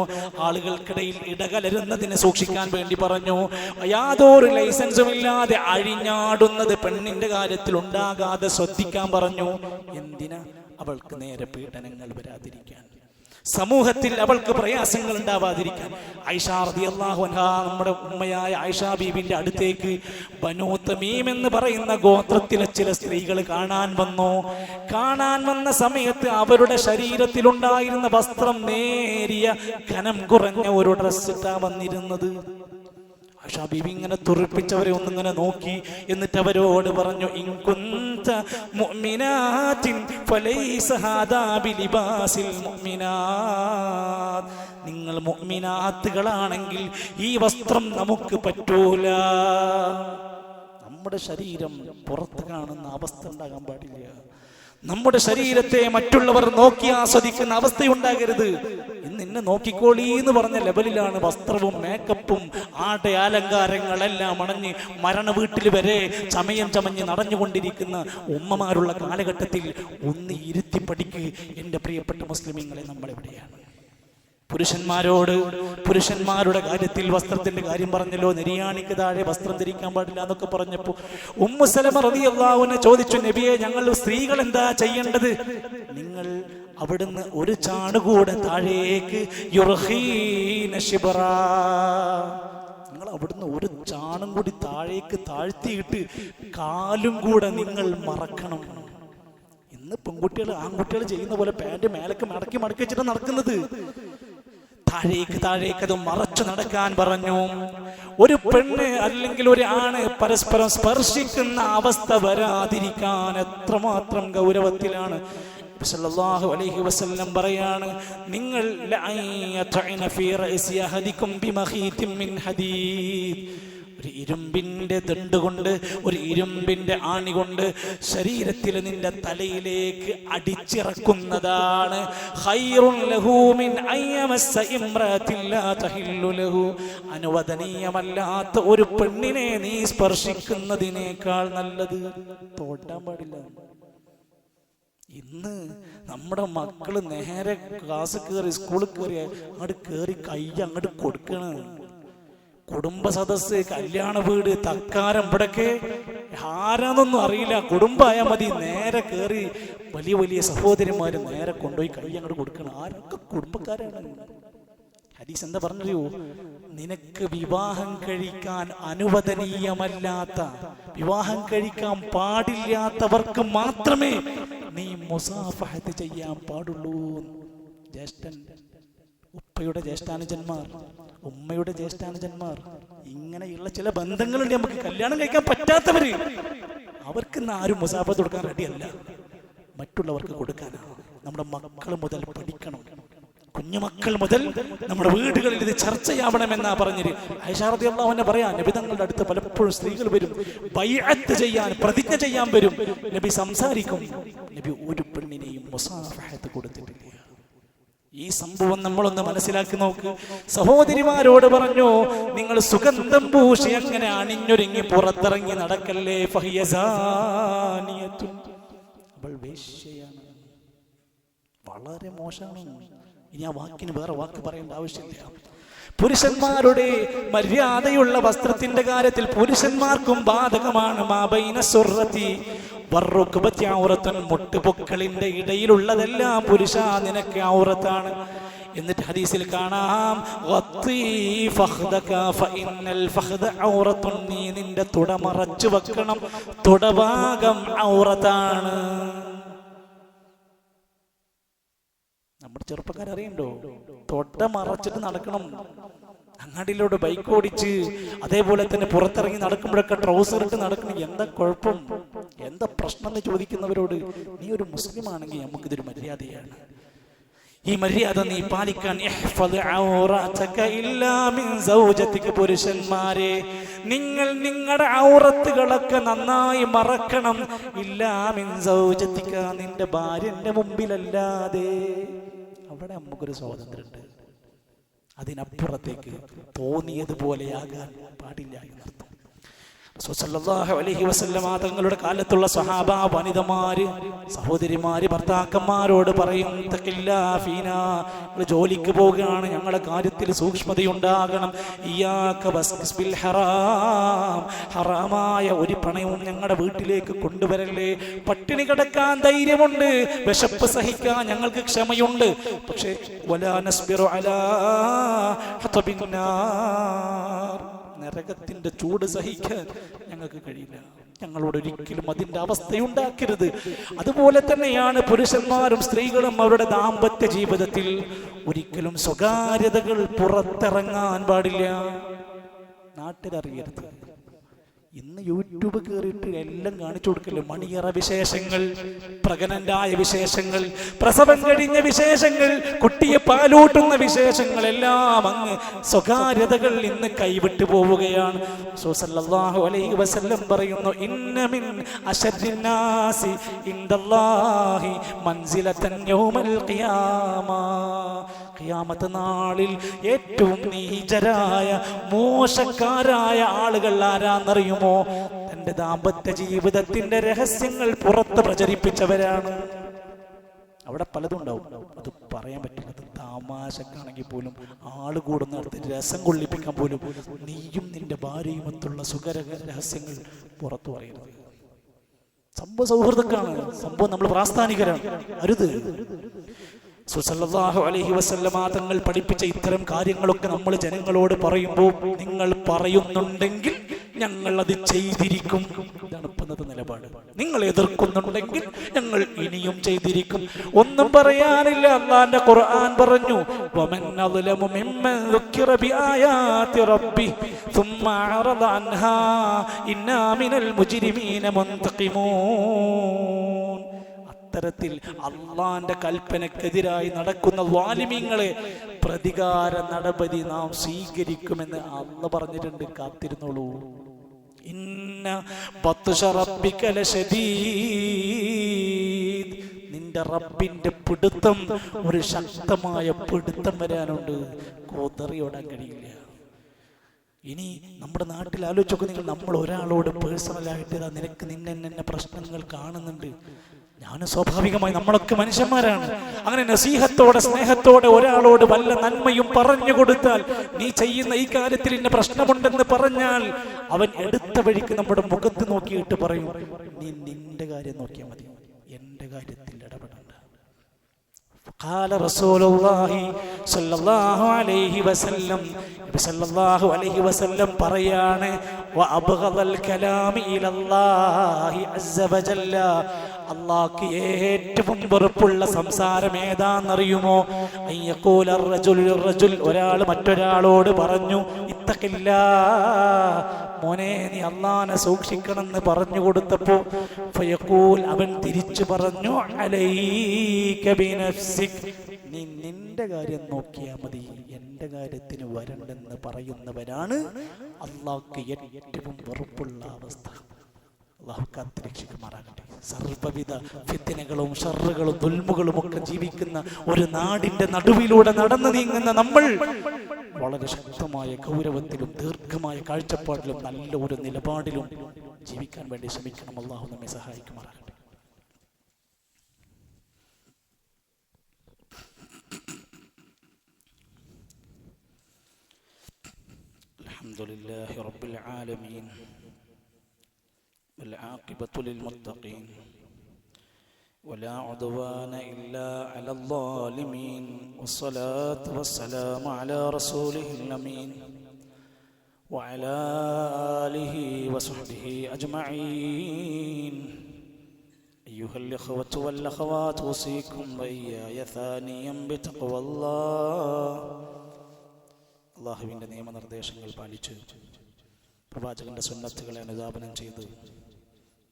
ആളുകൾക്കിടയിൽ ഇടകലരുന്നതിനെ സൂക്ഷിക്കാൻ വേണ്ടി പറഞ്ഞു. യാതൊരു ലൈസൻസും ഇല്ലാതെ അഴിഞ്ഞാടുന്നത് പെണ്ണിന്റെ കാര്യത്തിൽ ഉണ്ടാകാതെ ശ്രദ്ധിക്കാൻ പറഞ്ഞു. എന്തിനാ? അവൾക്ക് നേരെ പീഡനങ്ങൾ വരാതിരിക്കാൻ, സമൂഹത്തിൽ അവൾക്ക് പ്രയാസങ്ങൾ ഉണ്ടാവാതിരിക്കാൻ. ആയിഷ റളിയല്ലാഹു അൻഹാ, നമ്മുടെ ഉമ്മയായ ആയിഷ ബീബിന്റെ അടുത്തേക്ക് ബനൂ തമീം എന്ന് പറയുന്ന ഗോത്രത്തിലെ ചില സ്ത്രീകൾ കാണാൻ വന്ന സമയത്ത് അവരുടെ ശരീരത്തിലുണ്ടായിരുന്ന വസ്ത്രം നേരിയ കനം കുറഞ്ഞ ഒരു ഡ്രസ് ഇട്ടാ വന്നിരുന്നത്. ആയിഷ ബീബി ഇങ്ങനെ തുറിപ്പിച്ചവരെ ഒന്നിങ്ങനെ നോക്കി, എന്നിട്ട് അവരോട് പറഞ്ഞു, ഇൻകുന്ത മുഅ്മിനാത്തിൻ ഫലൈസ ഹാദാ ബിലിബാസിൽ മുഅ്മിനാത്ത്. നിങ്ങൾ മുഅ്മിനാത്തുകളാണെങ്കിൽ ഈ വസ്ത്രം നമുക്ക് പറ്റൂല. നമ്മുടെ ശരീരം പുറത്ത് കാണുന്ന അവസ്ഥ ഉണ്ടാകാൻ പാടില്ല. നമ്മുടെ ശരീരത്തെ മറ്റുള്ളവർ നോക്കി ആസ്വദിക്കുന്ന അവസ്ഥയുണ്ടാകരുത്. ഇന്ന് എന്നെ നോക്കിക്കോളി എന്ന് പറഞ്ഞ ലെവലിലാണ് വസ്ത്രവും മേക്കപ്പും ആടെ അലങ്കാരങ്ങളെല്ലാം അണഞ്ഞ് മരണ വീട്ടിൽ വരെ ചമഞ്ഞ് നടന്നുകൊണ്ടിരിക്കുന്ന ഉമ്മമാരുള്ള കാലഘട്ടത്തിൽ ഒന്ന് ഇരുത്തി പഠിക്ക് എൻ്റെ പ്രിയപ്പെട്ട മുസ്ലിമീങ്ങളെ. നമ്മളെവിടെയാണ്? പുരുഷന്മാരുടെ കാര്യത്തിൽ വസ്ത്രത്തിന്റെ കാര്യം പറഞ്ഞല്ലോ. നെരിയാണിക്ക് താഴെ വസ്ത്രം ധരിക്കാൻ പാടില്ല എന്നൊക്കെ പറഞ്ഞപ്പോ ഉമ്മു സലമ റളിയല്ലാഹു അൻഹ ചോദിച്ചു, നബിയെ, ഞങ്ങൾ സ്ത്രീകൾ എന്താ ചെയ്യേണ്ടത്? നിങ്ങൾ അവിടുന്ന് ഒരു ചാണുകൂടെ താഴേക്ക് നിങ്ങൾ അവിടുന്ന് ഒരു ചാണും കൂടി താഴേക്ക് താഴ്ത്തിയിട്ട് കാലും കൂടെ നിങ്ങൾ മറക്കണം. ഇന്ന് പെൺകുട്ടികൾ ആൺകുട്ടികൾ ചെയ്യുന്ന പോലെ പാന്റ് മേലക്ക് മടക്കി വെച്ചിട്ട് നടക്കുന്നത്. താഴേക്ക് അത് മറച്ചു നടക്കാൻ പറഞ്ഞു. ഒരു പെണ്ണ് അല്ലെങ്കിൽ ഒരു ആണ് പരസ്പരം സ്പർശിക്കുന്ന അവസ്ഥ വരാതിരിക്കാൻ എത്രമാത്രം ഗൗരവത്തിലാണ് സല്ലല്ലാഹു അലൈഹി വസല്ലം പറയാണ്, നിങ്ങൾ ഒരു ഇരുമ്പിന്റെ ദണ്ട് കൊണ്ട്, ഒരു ഇരുമ്പിന്റെ ആണി കൊണ്ട് ശരീരത്തിൽ നിന്റെ തലയിലേക്ക് അടിച്ചിറക്കുന്നതാണ് അനുവദനീയമല്ലാത്ത ഒരു പെണ്ണിനെ നീ സ്പർശിക്കുന്നതിനേക്കാൾ നല്ലത്. തോട്ടാൻ പാടില്ല. ഇന്ന് നമ്മുടെ മക്കള് നേരെ ക്ലാസ് കയറി സ്കൂളിൽ കയറി അങ്ങോട്ട് കയറി കൈ അങ്ങോട്ട് കൊടുക്കണ. കുടുംബ സദസ്സ്, കല്യാണ വീട്, തക്കാരം, ഇവിടൊക്കെ ആരാന്നൊന്നും അറിയില്ല. കുടുംബമായാൽ മതി, നേരെ കയറി വലിയ വലിയ സഹോദരിമാര് നേരെ കൊണ്ടുപോയി കൈ അങ്ങോട്ട് കൊടുക്കണം. ആരൊക്കെ കുടുംബക്കാരാണ്. ഹദീസ് എന്താ പറഞ്ഞറിയോ? നിനക്ക് വിവാഹം കഴിക്കാൻ അനുവദനീയമല്ലാത്ത, വിവാഹം കഴിക്കാൻ പാടില്ലാത്തവർക്ക് മാത്രമേ നീ മുസാഫഹത്ത് ചെയ്യാൻ പാടുള്ളൂ. ജ്യേഷ്ഠൻ, ഉപ്പയുടെ ജ്യേഷ്ഠാനുജന്മാർ, ഉമ്മയുടെ ജ്യേഷ്ഠാനുജന്മാർ, ഇങ്ങനെയുള്ള ചില ബന്ധങ്ങളുണ്ട്. നമുക്ക് കല്യാണം കഴിക്കാൻ പറ്റാത്തവര്, അവർക്ക് ആരും മുസാഫത്ത് കൊടുക്കാൻ റെഡിയല്ല, മറ്റുള്ളവർക്ക് കൊടുക്കാനാണ്. നമ്മുടെ മക്കൾ മുതൽ പഠിക്കണം. കുഞ്ഞുമക്കൾ മുതൽ നമ്മുടെ വീടുകളിൽ ഇത് ചർച്ചയാവണമെന്നാ പറഞ്ഞിട്ട് ആയിഷ റളിയല്ലാഹു അൻഹ പറയാ, നബി തങ്ങളുടെ അടുത്ത് പലപ്പോഴും സ്ത്രീകൾ വരും, ബൈഅത്ത് ചെയ്യാൻ, പ്രതിജ്ഞ ചെയ്യാൻ വരും. നബി സംസാരിക്കും. നബി ഒരു പെണ്ണിനെയും മുസാഫഹത്ത് കൊടുത്തിട്ടില്ല. ഈ സംഭവം നമ്മളൊന്ന് മനസ്സിലാക്കി നോക്ക്. സഹോദരിമാരോട് പറഞ്ഞു, നിങ്ങൾ സുഗന്ധം പൂശി അങ്ങനെ അണിഞ്ഞൊരുങ്ങി പുറത്തിറങ്ങി നടക്കല്ലേ. ഫഹിയസാനിയത്തുൻ, അവൾ വേശ്യയാണ്, വളരെ മോശമാണ്. ഇനി ആ വാക്കിന് വേറെ വാക്ക് പറയേണ്ട ആവശ്യമില്ല. പുരുഷന്മാരുടെ മര്യാദയുള്ള വസ്ത്രത്തിന്റെ കാര്യത്തിൽ പുരുഷന്മാർക്കും ബാധകമാണ്. മാബൈന സുർറതി വറുക്ബതി ഔറത്തുൻ, മുട്ടുപൊക്കളിന്റെ ഇടയിലുള്ളതെല്ലാം പുരുഷ നിനക്ക് ഔറത്താണ്. എന്നിട്ട് ഹദീസിൽ കാണാം, നീ നിന്റെ തുട മറച്ചു വെക്കണം, തുടഭാഗം ഔറത്താണ്. നമ്മുടെ ചെറുപ്പക്കാരറിയണ്ടോ? തൊട്ട മറച്ചിട്ട് നടക്കണം. അങ്ങാടിയിലൂടെ ബൈക്ക് ഓടിച്ച്, അതേപോലെ തന്നെ പുറത്തിറങ്ങി നടക്കുമ്പോഴൊക്കെ ട്രൗസർ ഇട്ട് നടക്കണം. എന്താ കുഴപ്പം, എന്താ പ്രശ്നം എന്ന് ചോദിക്കുന്നവരോട്, നീ ഒരു മുസ്ലിം ആണെങ്കിൽ നമുക്കിതൊരു മര്യാദയാണ്. ഈ മര്യാദ നീ പാലിക്കാൻ. പുരുഷന്മാരെ, നിങ്ങൾ നിങ്ങളുടെ ഔറത്തുകളൊക്കെ നന്നായി മറക്കണം. ഇല്ലാ മിൻ സൗജതിക, നിന്റെ ഭാര്യന്റെ മുമ്പിലല്ലാതെ. അവിടെ നമുക്കൊരു സ്വാതന്ത്ര്യമുണ്ട്. അതിനപ്പുറത്തേക്ക് തോന്നിയതുപോലെയാകാൻ പാടില്ല എന്നർത്ഥം. സല്ലല്ലാഹു അലൈഹി വസല്ലമ തങ്ങളുടെ കാലത്തുള്ള സ്വഹാബ വനിതമാര്, സഹോദരിമാര് ഭർത്താക്കന്മാരോട് പറയും, തഖില്ലാ ഫീനാ, ജോലിക്ക് പോവുകയാണ്, ഞങ്ങളുടെ കാര്യത്തിൽ സൂക്ഷ്മതയുണ്ടാകണം. ഇയ്യാക ബിൽ ഹറാം, ഹറാമായ ഒരു പണയവും ഞങ്ങളുടെ വീട്ടിലേക്ക് കൊണ്ടുവരല്ലേ. പട്ടിണി കിടക്കാൻ ധൈര്യമുണ്ട്, വിശപ്പ് സഹിക്കാൻ ഞങ്ങൾക്ക് ക്ഷമയുണ്ട്, പക്ഷേ വലാ നസ്ബിറു അലാ ഹതബിൻ നാർ, നരകത്തിന്റെ ചൂട് സഹിക്കാൻ ഞങ്ങൾക്ക് കഴിയില്ല. ഞങ്ങളോട് ഒരിക്കലും അതിന്റെ അവസ്ഥയുണ്ടാക്കരുത്. അതുപോലെ തന്നെയാണ് പുരുഷന്മാരും സ്ത്രീകളും അവരുടെ ദാമ്പത്യ ജീവിതത്തിൽ ഒരിക്കലും സ്വകാര്യതകൾ പുറത്തിറങ്ങാൻ പാടില്ല, നാട്ടിലറിയരുത്. ഇന്ന് യൂട്യൂബ് കയറിയിട്ട് എല്ലാം കാണിച്ചു കൊടുക്കല്ലേ, മണിയറ വിശേഷങ്ങൾ, പ്രഗ്നന്റായ വിശേഷങ്ങൾ, പ്രസവം കഴിഞ്ഞ വിശേഷങ്ങൾ, കുട്ടിയെ പാലൂട്ടുന്ന വിശേഷങ്ങൾ, എല്ലാം അങ്ങ് സ്വകാര്യതകൾ ഇന്ന് കൈവിട്ടു പോവുകയാണ്. സല്ലല്ലാഹു അലൈഹി വസല്ലം പറയുന്നു, ഇന്ന മിൻ അശദ്ദിന്നാസി ഇൻദല്ലാഹി മൻസിലതൻ യൗമൽ ഖിയാമ, ഖിയാമത്ത് നാളിൽ ഏറ്റവും നീചരായ മോശക്കാരായ ആളുകൾ ആരാന്നറിയുമോ? തന്റെ ദാമ്പത്യ ജീവിതത്തിന്റെ രഹസ്യങ്ങൾ പുറത്ത് പ്രചരിപ്പിച്ചവരാണ്. അവിടെ പലതും ഉണ്ടാവും, അത് പറയാൻ പറ്റില്ല. അത് തമാശക്കാണെങ്കിൽ പോലും, ആള് കൂടുന്നിടത്ത് രസം കൊള്ളിപ്പിക്കാൻ പോലും നീയും നിന്റെ ഭാര്യയുമൊത്തുള്ള സുഖര രഹസ്യങ്ങൾ പുറത്തു പറയരുത്. സംഭവ സൗഹൃദക്കാണ്, സംഭവം നമ്മൾ പ്രാസ്ഥാനികരാണ്, അരുത്. സല്ലല്ലാഹു അലൈഹി വസല്ലമ തങ്ങൾ പഠിപ്പിച്ച ഇത്തരം കാര്യങ്ങളൊക്കെ നമ്മൾ ജനങ്ങളോട് പറയുമ്പോൾ, നിങ്ങൾ പറയുന്നുണ്ടെങ്കിൽ ഞങ്ങൾ അത് ചെയ്തിരിക്കും. ഇതാണ് ഇപ്പോഴത്തെ നിലപാട്. നിങ്ങൾ എതിർക്കുന്നുണ്ടെങ്കിൽ ഞങ്ങൾ ഇനിയും ചെയ്തിരിക്കും. ഒന്നും പറയാനില്ല. അല്ലാഹുവിന്റെ ഖുർആൻ പറഞ്ഞു, വമൻ അദ്ലമു മിമ്മൻ ദുക്കിറ ബിആയാതി റബ്ബി ثم അറദ അൻഹാ ഇന്നാ മിനൽ മുജ്രിമീന മുൻതഖിമൂൻ. അത്തരത്തിൽ അള്ളാന്റെ കൽപ്പനക്കെതിരായി നടക്കുന്ന വാലിമീങ്ങളെ പ്രതികാര നടപടി നാം സ്വീകരിക്കുമെന്ന് അല്ലാഹ് പറഞ്ഞിട്ടുണ്ട്. കാത്തിരുന്നോളൂ. ഇന്ന ബത്ശ റബ്ബിക ലശദീദ്. നിന്റെ റബ്ബിന്റെ പിടുത്തം ഒരു ശക്തമായ പിടുത്തം വരാനുണ്ട്. കോതറിയോടാൻ കഴിയില്ല. ഇനി നമ്മുടെ നാട്ടിൽ ആലോചിച്ചൊക്കെ നിങ്ങൾ, നമ്മൾ ഒരാളോട് പേഴ്സണലായിട്ട് നിനക്ക് നിന്നെ പ്രശ്നങ്ങൾ കാണുന്നുണ്ട്. ഞാനും സ്വാഭാവികമായി നമ്മളൊക്കെ മനുഷ്യന്മാരാണ്. അങ്ങനെ നസീഹത്തോടെ സ്നേഹത്തോടെ ഒരാളോട് വല്ല നന്മയും പറഞ്ഞു കൊടുത്താൽ, നീ ചെയ്യുന്ന ഈ കാര്യത്തിൽ ഇന്ന പ്രശ്നമുണ്ടെന്ന് പറഞ്ഞാൽ, അവൻ എടുത്ത വഴിക്ക് നമ്മുടെ മുഖത്ത് നോക്കിയിട്ട് പറയും, നീ നിന്റെ കാര്യം നോക്കിയാൽ മതി, എന്റെ കാര്യത്തിൽ ഇടപെടണ്ട. ഖാല റസൂലുള്ളാഹി സ്വല്ലല്ലാഹു അലൈഹി വസല്ലം, നബി സല്ലല്ലാഹു അലൈഹി വസല്ലം പറയാണ്, വഅബ്ഗദൽ കലാമി ഇലല്ലാഹി അസ്സ വജല്ല. അല്ലാഹുക്ക് ഏറ്റവും വെറുപ്പുള്ള സംസാരം ഏതാണെന്നറിയുമോ? അയ്യഖൂല റജുൽ, ഒരാൾ മറ്റൊരാളോട് പറഞ്ഞു, ഇത്തഖില്ലാ, മോനെ നീ അല്ലാഹനെ സൂക്ഷിക്കണമെന്ന് പറഞ്ഞു കൊടുത്തപ്പോ, ഫയഖൂൽ, അവൻ തിരിച്ചു പറഞ്ഞു, അലൈക ബിനഫ്സിക്, നീ നിന്റെ കാര്യം നോക്കിയാൽ മതി, എന്റെ കാര്യത്തിന് വരണ്ടെന്ന് പറയുന്നവരാണ് അല്ലാഹുക്ക് ഏറ്റവും വെറുപ്പുള്ള അവസ്ഥ. അല്ലാഹു കാത്തുരക്ഷിക്കുമാറാകട്ടെ. സർവ്വവിധ ഫിത്നകളും ഷർറുകളും ദുൽമുകളും ഒക്കെ ജീവിക്കുന്ന ഒരു നാടിന്റെ നടുവിലൂടെ നടന്നു നീങ്ങുന്ന നമ്മൾ വളരെ ശക്തമായ ഗൗരവത്തിലും ദീർഘമായ കാഴ്ചപ്പാടിലും നല്ല ഒരു നിലപാടിലും ജീവിക്കാൻ വേണ്ടി ശ്രമിക്കണം. അല്ലാഹു നമ്മെ സഹായിക്കുമാറാകട്ടെ. അൽഹംദുലില്ലാഹി റബ്ബിൽ ആലമീൻ والعاقبة للمتقين ولا عدوان إلا على الظالمين والصلاة والسلام على رسوله الأمين وعلى آله وصحبه أجمعين. أيها الإخوة والأخوات، أوصيكم وإياي ثانيا بتقوى الله. അല്ലാഹുവിൻ്റെ നിയമനിർദ്ദേശങ്ങൾ പാലിച്ച് പ്രവാചകന്റെ സുന്നത്തുകളെ അനുധാപനം ചെയ്ത്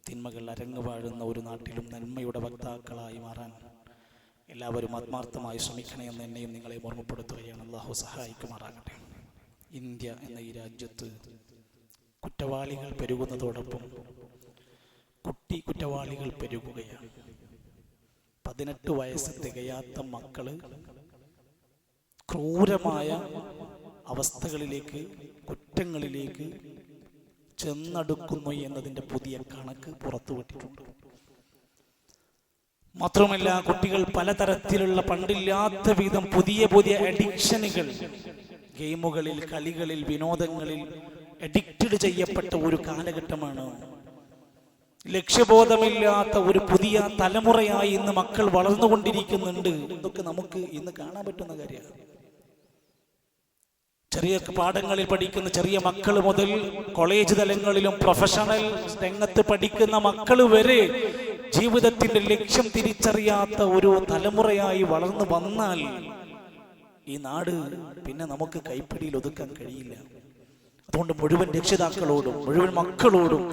തിന്മകൾ അരങ്ങുവാഴുന്ന ഒരു നാട്ടിലും നന്മയുടെ വക്താക്കളായി മാറാൻ എല്ലാവരും ആത്മാർത്ഥമായി ശ്രമിക്കണമെന്ന് എന്നെയും നിങ്ങളെ ഓർമ്മപ്പെടുത്തുകയാണ്. അല്ലാഹു സഹായിക്കുമാറാകട്ടെ. ഇന്ത്യ എന്ന ഈ രാജ്യത്ത് കുറ്റവാളികൾ പെരുകുന്നതോടൊപ്പം കുറ്റവാളികൾ പെരുകുകയാണ്. 18 വയസ്സ് തികയാത്ത മക്കള് ക്രൂരമായ അവസ്ഥകളിലേക്ക്, കുറ്റങ്ങളിലേക്ക് ചെന്നടുക്കുന്നു എന്നതിൻ്റെ പുതിയ കണക്ക് പുറത്തുവിട്ടിട്ടുണ്ട്. മാത്രമല്ല, കുട്ടികൾ പലതരത്തിലുള്ള പണ്ടില്ലാത്ത വിധം പുതിയ പുതിയ അഡിക്ഷനുകൾ, ഗെയിമുകളിൽ, കളികളിൽ, വിനോദങ്ങളിൽ അഡിക്റ്റഡ് ചെയ്യപ്പെട്ട ഒരു കാലഘട്ടമാണ്. ലക്ഷ്യബോധമില്ലാത്ത ഒരു പുതിയ തലമുറയായി ഇന്ന് മക്കൾ വളർന്നുകൊണ്ടിരിക്കുന്നുണ്ട്. ഇതൊക്കെ നമുക്ക് ഇന്ന് കാണാൻ പറ്റുന്ന കാര്യമാണ്. ചെറിയ പാഠങ്ങളിൽ പഠിക്കുന്ന ചെറിയ മക്കൾ മുതൽ കോളേജ് തലങ്ങളിലും പ്രൊഫഷണൽ രംഗത്ത് പഠിക്കുന്ന മക്കൾ വരെ ജീവിതത്തിന്റെ ലക്ഷ്യം തിരിച്ചറിയാത്ത ഒരു തലമുറയായി വളർന്നു വന്നാൽ ഈ നാട് പിന്നെ നമുക്ക് കൈപ്പിടിയിൽ ഒതുക്കാൻ കഴിയില്ല. അതുകൊണ്ട് മുഴുവൻ രക്ഷിതാക്കളോടും മുഴുവൻ മക്കളോടും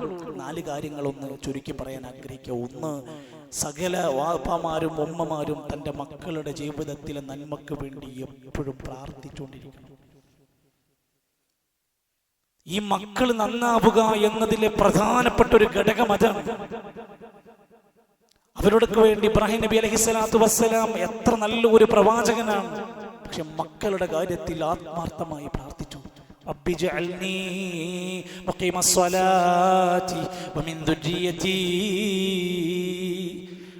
4 കാര്യങ്ങളൊന്ന് ചുരുക്കി പറയാൻ ആഗ്രഹിക്കുക. ഒന്ന്, സകല വാപ്പമാരും ഉമ്മമാരും തൻ്റെ മക്കളുടെ ജീവിതത്തിലെ നന്മക്ക് വേണ്ടി എപ്പോഴും പ്രാർത്ഥിച്ചുകൊണ്ടിരിക്കണം. ഈ മക്കൾ നന്നാവുക എന്നതിലെ പ്രധാനപ്പെട്ട ഒരു ഘടകം അതാണ്. അവരോടൊക്കെ വേണ്ടി ഇബ്രാഹിം നബി അലൈഹിസ്സലാത്തു വസ്സലാം എത്ര നല്ലൊരു പ്രവാചകനാണ്. പക്ഷെ മക്കളുടെ കാര്യത്തിൽ ആത്മാർത്ഥമായി പ്രാർത്ഥിച്ചു. റബ്ബി ജഅൽനീ മുഖീമസ്സലാത്തി വമിൻ ദുർരിയതി.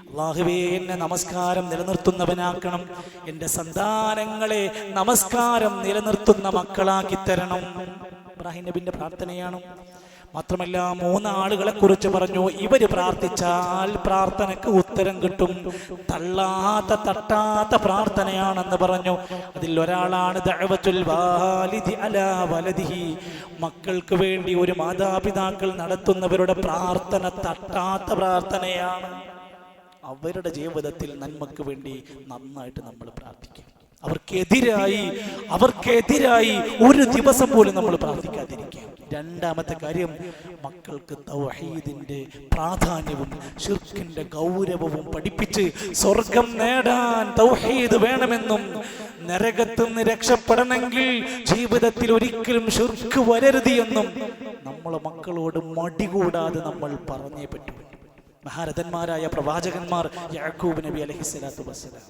അല്ലാഹുവേ, എന്നെ നമസ്കാരം നിലനിർത്തുന്നവനാക്കണം, എൻ്റെ സന്താനങ്ങളെ നമസ്കാരം നിലനിർത്തുന്ന മക്കളാക്കി തരണം. ഇബ്രാഹിം നബിന്റെ പ്രാർത്ഥനയാണ്. മാത്രമല്ല 3 ആളുകളെ കുറിച്ച് പറഞ്ഞു, ഇവര് പ്രാർത്ഥിച്ചാൽ പ്രാർത്ഥനക്ക് ഉത്തരം കിട്ടും, തട്ടാത്ത പ്രാർത്ഥനയാണെന്ന് പറഞ്ഞു. അതിൽ ഒരാളാണ് ദഅവത്തുൽ വാലിദി അലാ വലദിഹി, മക്കൾക്ക് വേണ്ടി ഒരു മാതാപിതാക്കൾ നടത്തുന്നവരുടെ പ്രാർത്ഥന തട്ടാത്ത പ്രാർത്ഥനയാണ്. അവരുടെ ജീവിതത്തിൽ നന്മക്ക് വേണ്ടി നന്നായിട്ട് നമ്മൾ പ്രാർത്ഥിക്കും. അവർക്കെതിരായി ഒരു ദിവസം പോലും നമ്മൾ പ്രാർത്ഥിക്കാതിരിക്കുക. രണ്ടാമത്തെ കാര്യം, മക്കൾക്ക് തൗഹീദിന്റെ പ്രാധാന്യവും ശിർക്കിന്റെ ഗൗരവവും പഠിപ്പിച്ച് സ്വർഗം നേടാൻ തൗഹീദ് വേണമെന്നും നരകത്തിൽ നിന്ന് രക്ഷപ്പെടണമെങ്കിൽ ജീവിതത്തിൽ ഒരിക്കലും ശിർക്ക് വരരുത് എന്നും നമ്മളെ മക്കളോട് മടികൂടാതെ നമ്മൾ പറഞ്ഞേ പറ്റൂ. മഹാരഥന്മാരായ പ്രവാചകന്മാർ യാക്കൂബ് നബി അലൈഹിസ്സലാത്തു വസ്സലാം,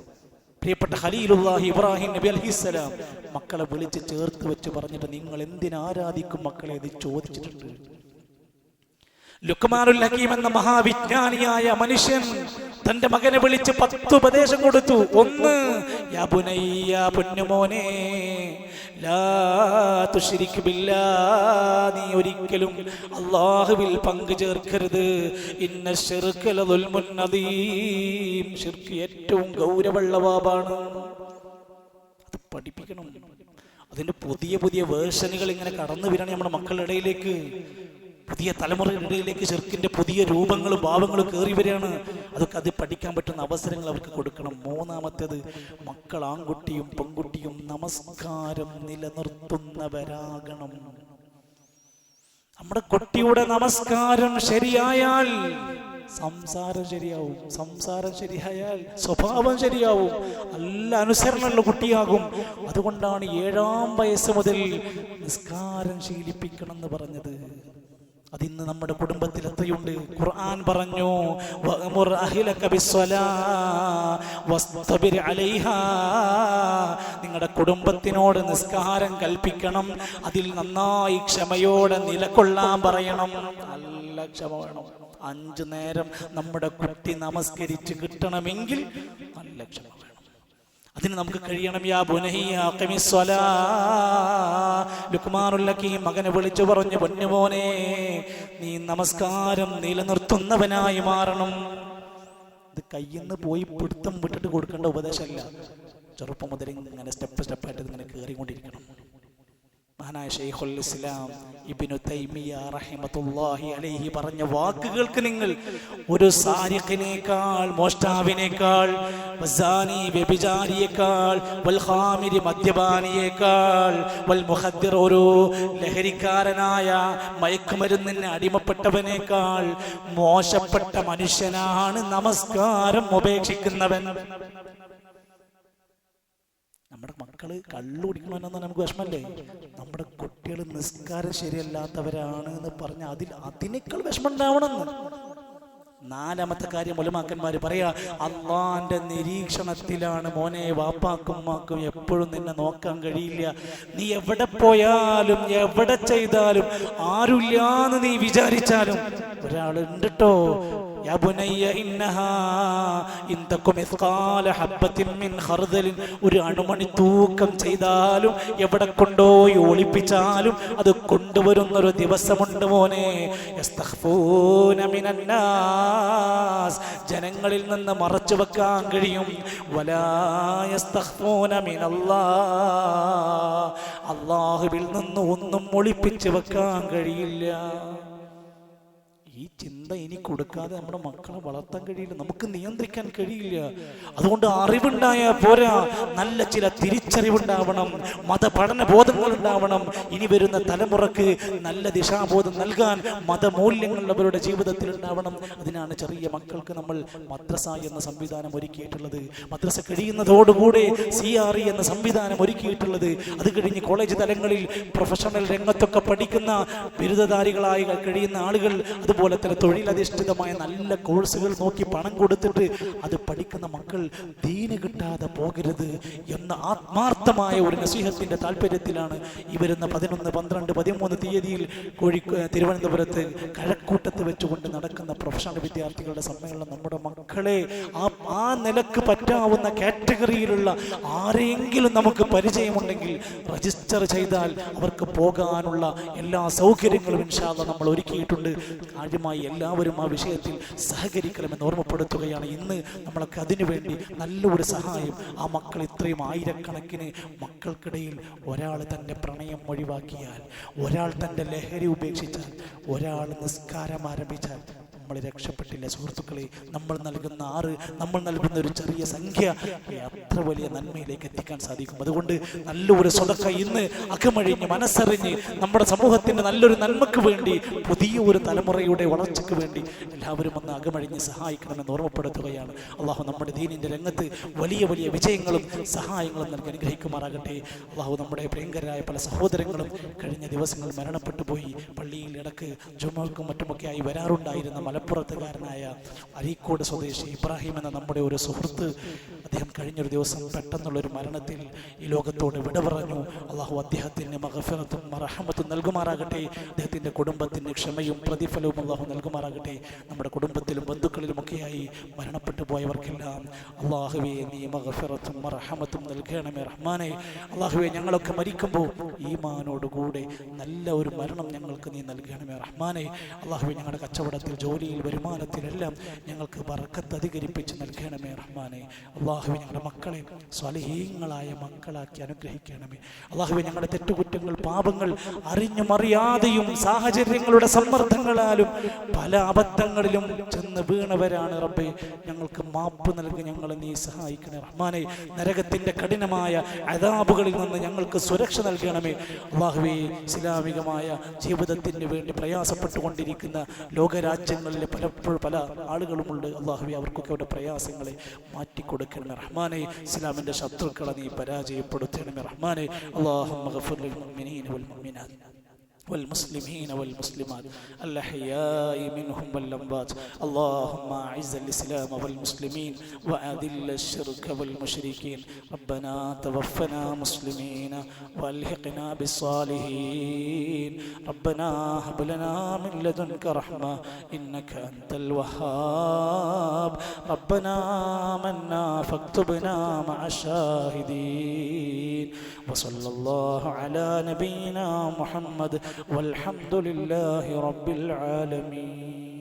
പ്രിയപ്പെട്ട ഖലീലുല്ലാഹി ഇബ്രാഹിം നബി അലൈഹിസ്സലാം മക്കളെ വിളിച്ച് ചേർത്ത് വെച്ച് പറഞ്ഞിട്ട് നിങ്ങൾ എന്തിനാരാധിക്കും മക്കളെ എന്ന് ചോദിച്ചിട്ടുണ്ട്. ലുക്മാനുൽ ഹകീം എന്ന മഹാവിജ്ഞാനിയായ മനുഷ്യൻ തന്റെ മകനെ വിളിച്ച് 10 ഉപദേശം കൊടുത്തു. 1, യാ ബുനയ്യ, പൊന്നുമോനെ, ലാ തുശ്രിക് ബില്ലാഹ്, നീ ഒരിക്കലും അല്ലാഹുവിൽ പങ്കു ചേർക്കരുത്. ഇന്ന ശിർക ലദുൽമുൻ അദീം, ശിർക്ക് ഏറ്റവും ഗൗരവമുള്ള പാപാണ്. അത് പഠിപ്പിക്കണം. അതിന്റെ പുതിയ വേർഷനുകൾ ഇങ്ങനെ കടന്നു വരികയാണ് നമ്മുടെ മക്കളുടെ ഇടയിലേക്ക്. പുതിയ തലമുറയുടെ ഇടയിലേക്ക് ശിർക്കിന്റെ പുതിയ രൂപങ്ങളും ഭാവങ്ങളും കയറി വരികയാണ്. അതൊക്കെ അത് പഠിക്കാൻ പറ്റുന്ന അവസരങ്ങൾ അവർക്ക് കൊടുക്കണം. 3-മത്തേത്, മക്കൾ ആൺകുട്ടിയും പെൺകുട്ടിയും നമസ്കാരം നിലനിർത്തുന്നവരാകണം. നമ്മുടെ കുട്ടിയുടെ നമസ്കാരം ശരിയായാൽ സംസാരം ശരിയാവും, സംസാരം ശരിയായാൽ സ്വഭാവം ശരിയാവും, നല്ല അനുസരണമുള്ള കുട്ടിയാകും. അതുകൊണ്ടാണ് 7-ാം വയസ്സ് മുതൽ നിസ്കാരം ശീലിപ്പിക്കണം എന്ന് പറഞ്ഞത്. അതിന്ന് നമ്മുടെ കുടുംബത്തിൽ എത്രയുണ്ട്. ഖുർആൻ പറഞ്ഞു, വഅ്മുർ അഹ്ലക ബിസ്സലാ വസ്തബിർ അലൈഹാ, നിങ്ങളുടെ കുടുംബത്തിനോട് നിസ്കാരം കൽപ്പിക്കണം, അതിൽ നന്നായി ക്ഷമയോടെ നിലകൊള്ളാൻ പറയണം. നല്ല ക്ഷമ വേണം. 5 നേരം നമ്മുടെ കുട്ടി നമസ്കരിച്ച് കിട്ടണമെങ്കിൽ നല്ല ക്ഷമ വേണം. അതിന് നമുക്ക് കഴിയണം. യാ ബുനയ്യ അഖിമിസ് സ്വലാ, ലുക്മാനുൽ ഹകീം മകനെ വിളിച്ചു പറഞ്ഞു, പൊന്നുമോനെ, നീ നമസ്കാരം നിലനിർത്തുന്നവനായി മാറണം. ഇത് കയ്യിന്ന് പോയി പിടുത്തം വിട്ടിട്ട് കൊടുക്കേണ്ട ഉപദേശമല്ല. ചെറുപ്പം മുതൽ ഇങ്ങനെ സ്റ്റെപ്പായിട്ട് ഇങ്ങനെ കയറിക്കൊണ്ടിരിക്കണം. മഹാനായ ശൈഖുൽ ഇസ്ലാം ഇബ്നു തൈമിയ്യ റഹിമത്തുള്ളാഹി അലൈഹി പറഞ്ഞ വാക്കുകൾക്ക് നിങ്ങൾ ഒരു സാരിഖിനേക്കാൾ, മോഷ്ടാവിനേക്കാൾ, വസാനി വ്യഭിചാരിയേക്കാൾ, വൽ ഖാമിരി മദ്യപാനിയേക്കാൾ, വൽ മുഖദ്ദിർ ഒരു ലഹരിക്കാരനായ മയക്കുമരുന്നിന് അടിമപ്പെട്ടവനേക്കാൾ മോശപ്പെട്ട മനുഷ്യനാണ് നമസ്കാരം ഉപേക്ഷിക്കുന്നവൻ. നമ്മുടെ മക്കള് കള്ളു കുടിക്കണമെന്ന് നമുക്ക് വിഷമല്ലേ? നമ്മുടെ കുട്ടികൾ നിസ്കാരം ശരിയല്ലാത്തവരാണ് എന്ന് പറഞ്ഞാൽ അതിനേക്കാൾ വിഷമം ഉണ്ടാവണമെന്ന്. 4-മത്തെ കാര്യം ഉലമാക്കന്മാര് പറയാ, അള്ളാന്റെ നിരീക്ഷണത്തിലാണ് മോനെ. വാപ്പാക്കും ഉമ്മാക്കും എപ്പോഴും നിന്നെ നോക്കാൻ കഴിയില്ല. നീ എവിടെ പോയാലും എവിടെ ചെയ്താലും ആരുമില്ലാന്ന് നീ വിചാരിച്ചാലും ഒരാളുണ്ട് ട്ടോ. യാ ബുനയ്യ ഇന്നഹാ ഇൻ തകും മിസ്ഖാല ഹബ്ബത്തിൻ മിൻ ഖർദലിൻ, ഒരു അണുമണി തൂക്കം ചെയ്താലും എവിടെ കൊണ്ടുപോയി ഒളിപ്പിച്ചാലും അത് കൊണ്ടുവരുന്നൊരു ദിവസമുണ്ട് മോനെ. യസ്തഖ്ഫൂന മിനന്നാസ്, ജനങ്ങളിൽ നിന്ന് മറച്ചു വെക്കാൻ കഴിയും. വലാ യസ്തഖ്ഫൂന മിനല്ലാഹ്, അല്ലാഹുവിൽ നിന്ന് ഒന്നും ഒളിപ്പിച്ചു വെക്കാൻ കഴിയില്ല. ഈ ചിന്ത ഇനി കൊടുക്കാതെ നമ്മുടെ മക്കളെ വളർത്താൻ കഴിയില്ല, നമുക്ക് നിയന്ത്രിക്കാൻ കഴിയില്ല. അതുകൊണ്ട് അറിവുണ്ടായാൽ പോരാ, നല്ല ചില തിരിച്ചറിവുണ്ടാവണം, മതപഠന ബോധങ്ങൾ ഉണ്ടാവണം. ഇനി വരുന്ന തലമുറക്ക് നല്ല ദിശാബോധം നൽകാൻ മതമൂല്യങ്ങൾ അവരുടെ ജീവിതത്തിൽ ഉണ്ടാവണം. അതിനാണ് ചെറിയ മക്കൾക്ക് നമ്മൾ മദ്രസ എന്ന സംവിധാനം ഒരുക്കിയിട്ടുള്ളത്. മദ്രസ കഴിയുന്നതോടുകൂടെ CRE എന്ന സംവിധാനം ഒരുക്കിയിട്ടുള്ളത്. അത് കഴിഞ്ഞ് കോളേജ് തലങ്ങളിൽ പ്രൊഫഷണൽ രംഗത്തൊക്കെ പഠിക്കുന്ന ബിരുദധാരികളായി കഴിയുന്ന ആളുകൾ, അതുപോലെ അതുപോലെ തന്നെ തൊഴിലധിഷ്ഠിതമായ നല്ല കോഴ്സുകൾ നോക്കി പണം കൊടുത്തിട്ട് അത് പഠിക്കുന്ന മക്കൾ ദീന് കിട്ടാതെ പോകരുത് എന്ന ആത്മാർത്ഥമായ ഒരു നസീഹത്തിന്റെ താല്പര്യത്തിലാണ് ഈ വരുന്ന 11, 12, 13 തീയതിയിൽ തിരുവനന്തപുരത്ത് കഴക്കൂട്ടത്ത് വെച്ചുകൊണ്ട് നടക്കുന്ന പ്രൊഫഷണൽ വിദ്യാർത്ഥികളുടെ സമ്മേളനം. നമ്മുടെ മക്കളെ ആ നിലക്ക് പറ്റാവുന്ന കാറ്റഗറിയിലുള്ള ആരെങ്കിലും നമുക്ക് പരിചയമുണ്ടെങ്കിൽ രജിസ്റ്റർ ചെയ്താൽ അവർക്ക് പോകാനുള്ള എല്ലാ സൗകര്യങ്ങളും ഇൻഷാ അല്ലാഹ് നമ്മൾ ഒരുക്കിയിട്ടുണ്ട്. കാര്യമായി എല്ലാവരും ആ വിഷയത്തിൽ സഹകരിക്കണമെന്ന് ഓർമ്മപ്പെടുത്തുകയാണ്. ഇന്ന് നമ്മളൊക്കെ അതിനുവേണ്ടി നല്ലൊരു സഹായം. ആ മക്കൾ ഇത്രയും ആയിരക്കണക്കിന് മക്കൾക്കിടയിൽ ഒരാൾ തൻ്റെ പ്രണയം ഒഴിവാക്കിയാൽ, ഒരാൾ തൻ്റെ ലഹരി ഉപേക്ഷിച്ചാൽ, ഒരാൾ നിസ്കാരം ആരംഭിച്ചാൽ നമ്മൾ രക്ഷപ്പെട്ടില്ല സുഹൃത്തുക്കളെ. നമ്മൾ നൽകുന്ന ഒരു ചെറിയ സംഖ്യ അത്ര വലിയ നന്മയിലേക്ക് എത്തിക്കാൻ സാധിക്കും. അതുകൊണ്ട് നല്ലൊരു സ്വതക്ക ഇന്ന് അകമഴിഞ്ഞ് മനസ്സറിഞ്ഞ് നമ്മുടെ സമൂഹത്തിന്റെ നല്ലൊരു നന്മയ്ക്ക് വേണ്ടി, പുതിയ ഒരു തലമുറയുടെ വളർച്ചയ്ക്ക് വേണ്ടി എല്ലാവരും ഒന്ന് അകമഴിഞ്ഞ് സഹായിക്കണമെന്ന് ഓർമ്മപ്പെടുത്തുകയാണ്. അള്ളാഹു നമ്മുടെ ദീനിന്റെ രംഗത്ത് വലിയ വലിയ വിജയങ്ങളും സഹായങ്ങളും നൽകി അനുഗ്രഹിക്കുമാറാകട്ടെ. അള്ളാഹു നമ്മുടെ പ്രിയങ്കരായ പല സഹോദരങ്ങളും കഴിഞ്ഞ ദിവസങ്ങൾ മരണപ്പെട്ടു പോയി. പള്ളിയിൽ ഇടക്ക് ജുമക്കും മറ്റുമൊക്കെയായി വരാറുണ്ടായിരുന്ന മലപ്പുറത്തുകാരനായ അരീക്കോട് സ്വദേശി ഇബ്രാഹിം എന്ന നമ്മുടെ ഒരു സുഹൃത്ത്, അദ്ദേഹം കഴിഞ്ഞൊരു ദിവസം പെട്ടെന്നുള്ളൊരു മരണത്തിൽ ഈ ലോകത്തോട് വിട പറഞ്ഞു. അള്ളാഹു അദ്ദേഹത്തിന് മഗ്ഫിറത്തും റഹ്മത്തും നൽകുമാറാകട്ടെ. അദ്ദേഹത്തിൻ്റെ കുടുംബത്തിന് ക്ഷമയും പ്രതിഫലവും അള്ളാഹു നൽകുമാറാകട്ടെ. നമ്മുടെ കുടുംബത്തിലും ബന്ധുക്കളിലുമൊക്കെയായി മരണപ്പെട്ടു പോയവർക്കെല്ലാം അള്ളാഹുവേ നീ മഗ്ഫിറത്തും റഹ്മത്തും നൽകണമേ റഹ്മാനെ. അള്ളാഹുവേ ഞങ്ങളൊക്കെ മരിക്കുമ്പോൾ ഈമാനോടുകൂടെ നല്ല ഒരു മരണം ഞങ്ങൾക്ക് നീ നൽകണമേ റഹ്മാനെ. അള്ളാഹുവേ ഞങ്ങളുടെ കച്ചവടത്തിൽ, ജോലിയിൽ, വരുമാനത്തിലെല്ലാം ഞങ്ങൾക്ക് ബർക്കത്ത് അധികരിപ്പിച്ച് നൽകണമേ റഹ്മാനെ. അള്ളാഹുവേ ഞങ്ങളുടെ മക്കളെ സ്വാലിഹീങ്ങളായ മക്കളാക്കി അനുഗ്രഹിക്കണമേ. അള്ളാഹുവേ ഞങ്ങളുടെ തെറ്റുകുറ്റങ്ങൾ, പാപങ്ങൾ അറിഞ്ഞും അറിയാതെയും സാഹചര്യങ്ങളുടെ സമ്മർദ്ദങ്ങളാലും പല അബദ്ധങ്ങളിലും ചെന്ന് വീണവരാണ് റബ്ബേ. ഞങ്ങൾക്ക് മാപ്പ് നൽകി ഞങ്ങളെ നീ സഹായിക്കണേ റഹ്മാനെ. നരകത്തിന്റെ കഠിനമായ അദാബുകളിൽ നിന്ന് ഞങ്ങൾക്ക് സുരക്ഷ നൽകണമേ. അള്ളാഹുവേ ഇസ്ലാമികമായ ജീവിതത്തിന് വേണ്ടി പ്രയാസപ്പെട്ടുകൊണ്ടിരിക്കുന്ന ലോകരാജ്യങ്ങളിലെ പല ആളുകളുമുണ്ട്. അള്ളാഹുവേ അവർക്കൊക്കെ അവരുടെ പ്രയാസങ്ങളെ മാറ്റിക്കൊടുക്കണമേ റഹ്മാനെ. ഇസ്ലാമിന്റെ ശത്രുക്കളെ നീ പരാജയപ്പെടുത്തണമേ റഹ്മാനെ. അല്ലാഹുമ്മ ഗഫിർ ലിൽ മുഅ്മിനീന വൽ മുഅ്മിനാത്ത് والمسلمين والمسلمات الأحياء منهم والأموات. اللهم أعز الإسلام والمسلمين وأذل الشرك والمشركين. ربنا توفنا مسلمين وألحقنا بالصالحين. ربنا هب لنا من لدنك رحمة إنك أنت الوهاب. ربنا آمنا فاكتبنا مع الشاهدين. وصلى الله على نبينا محمد والحمد لله رب العالمين.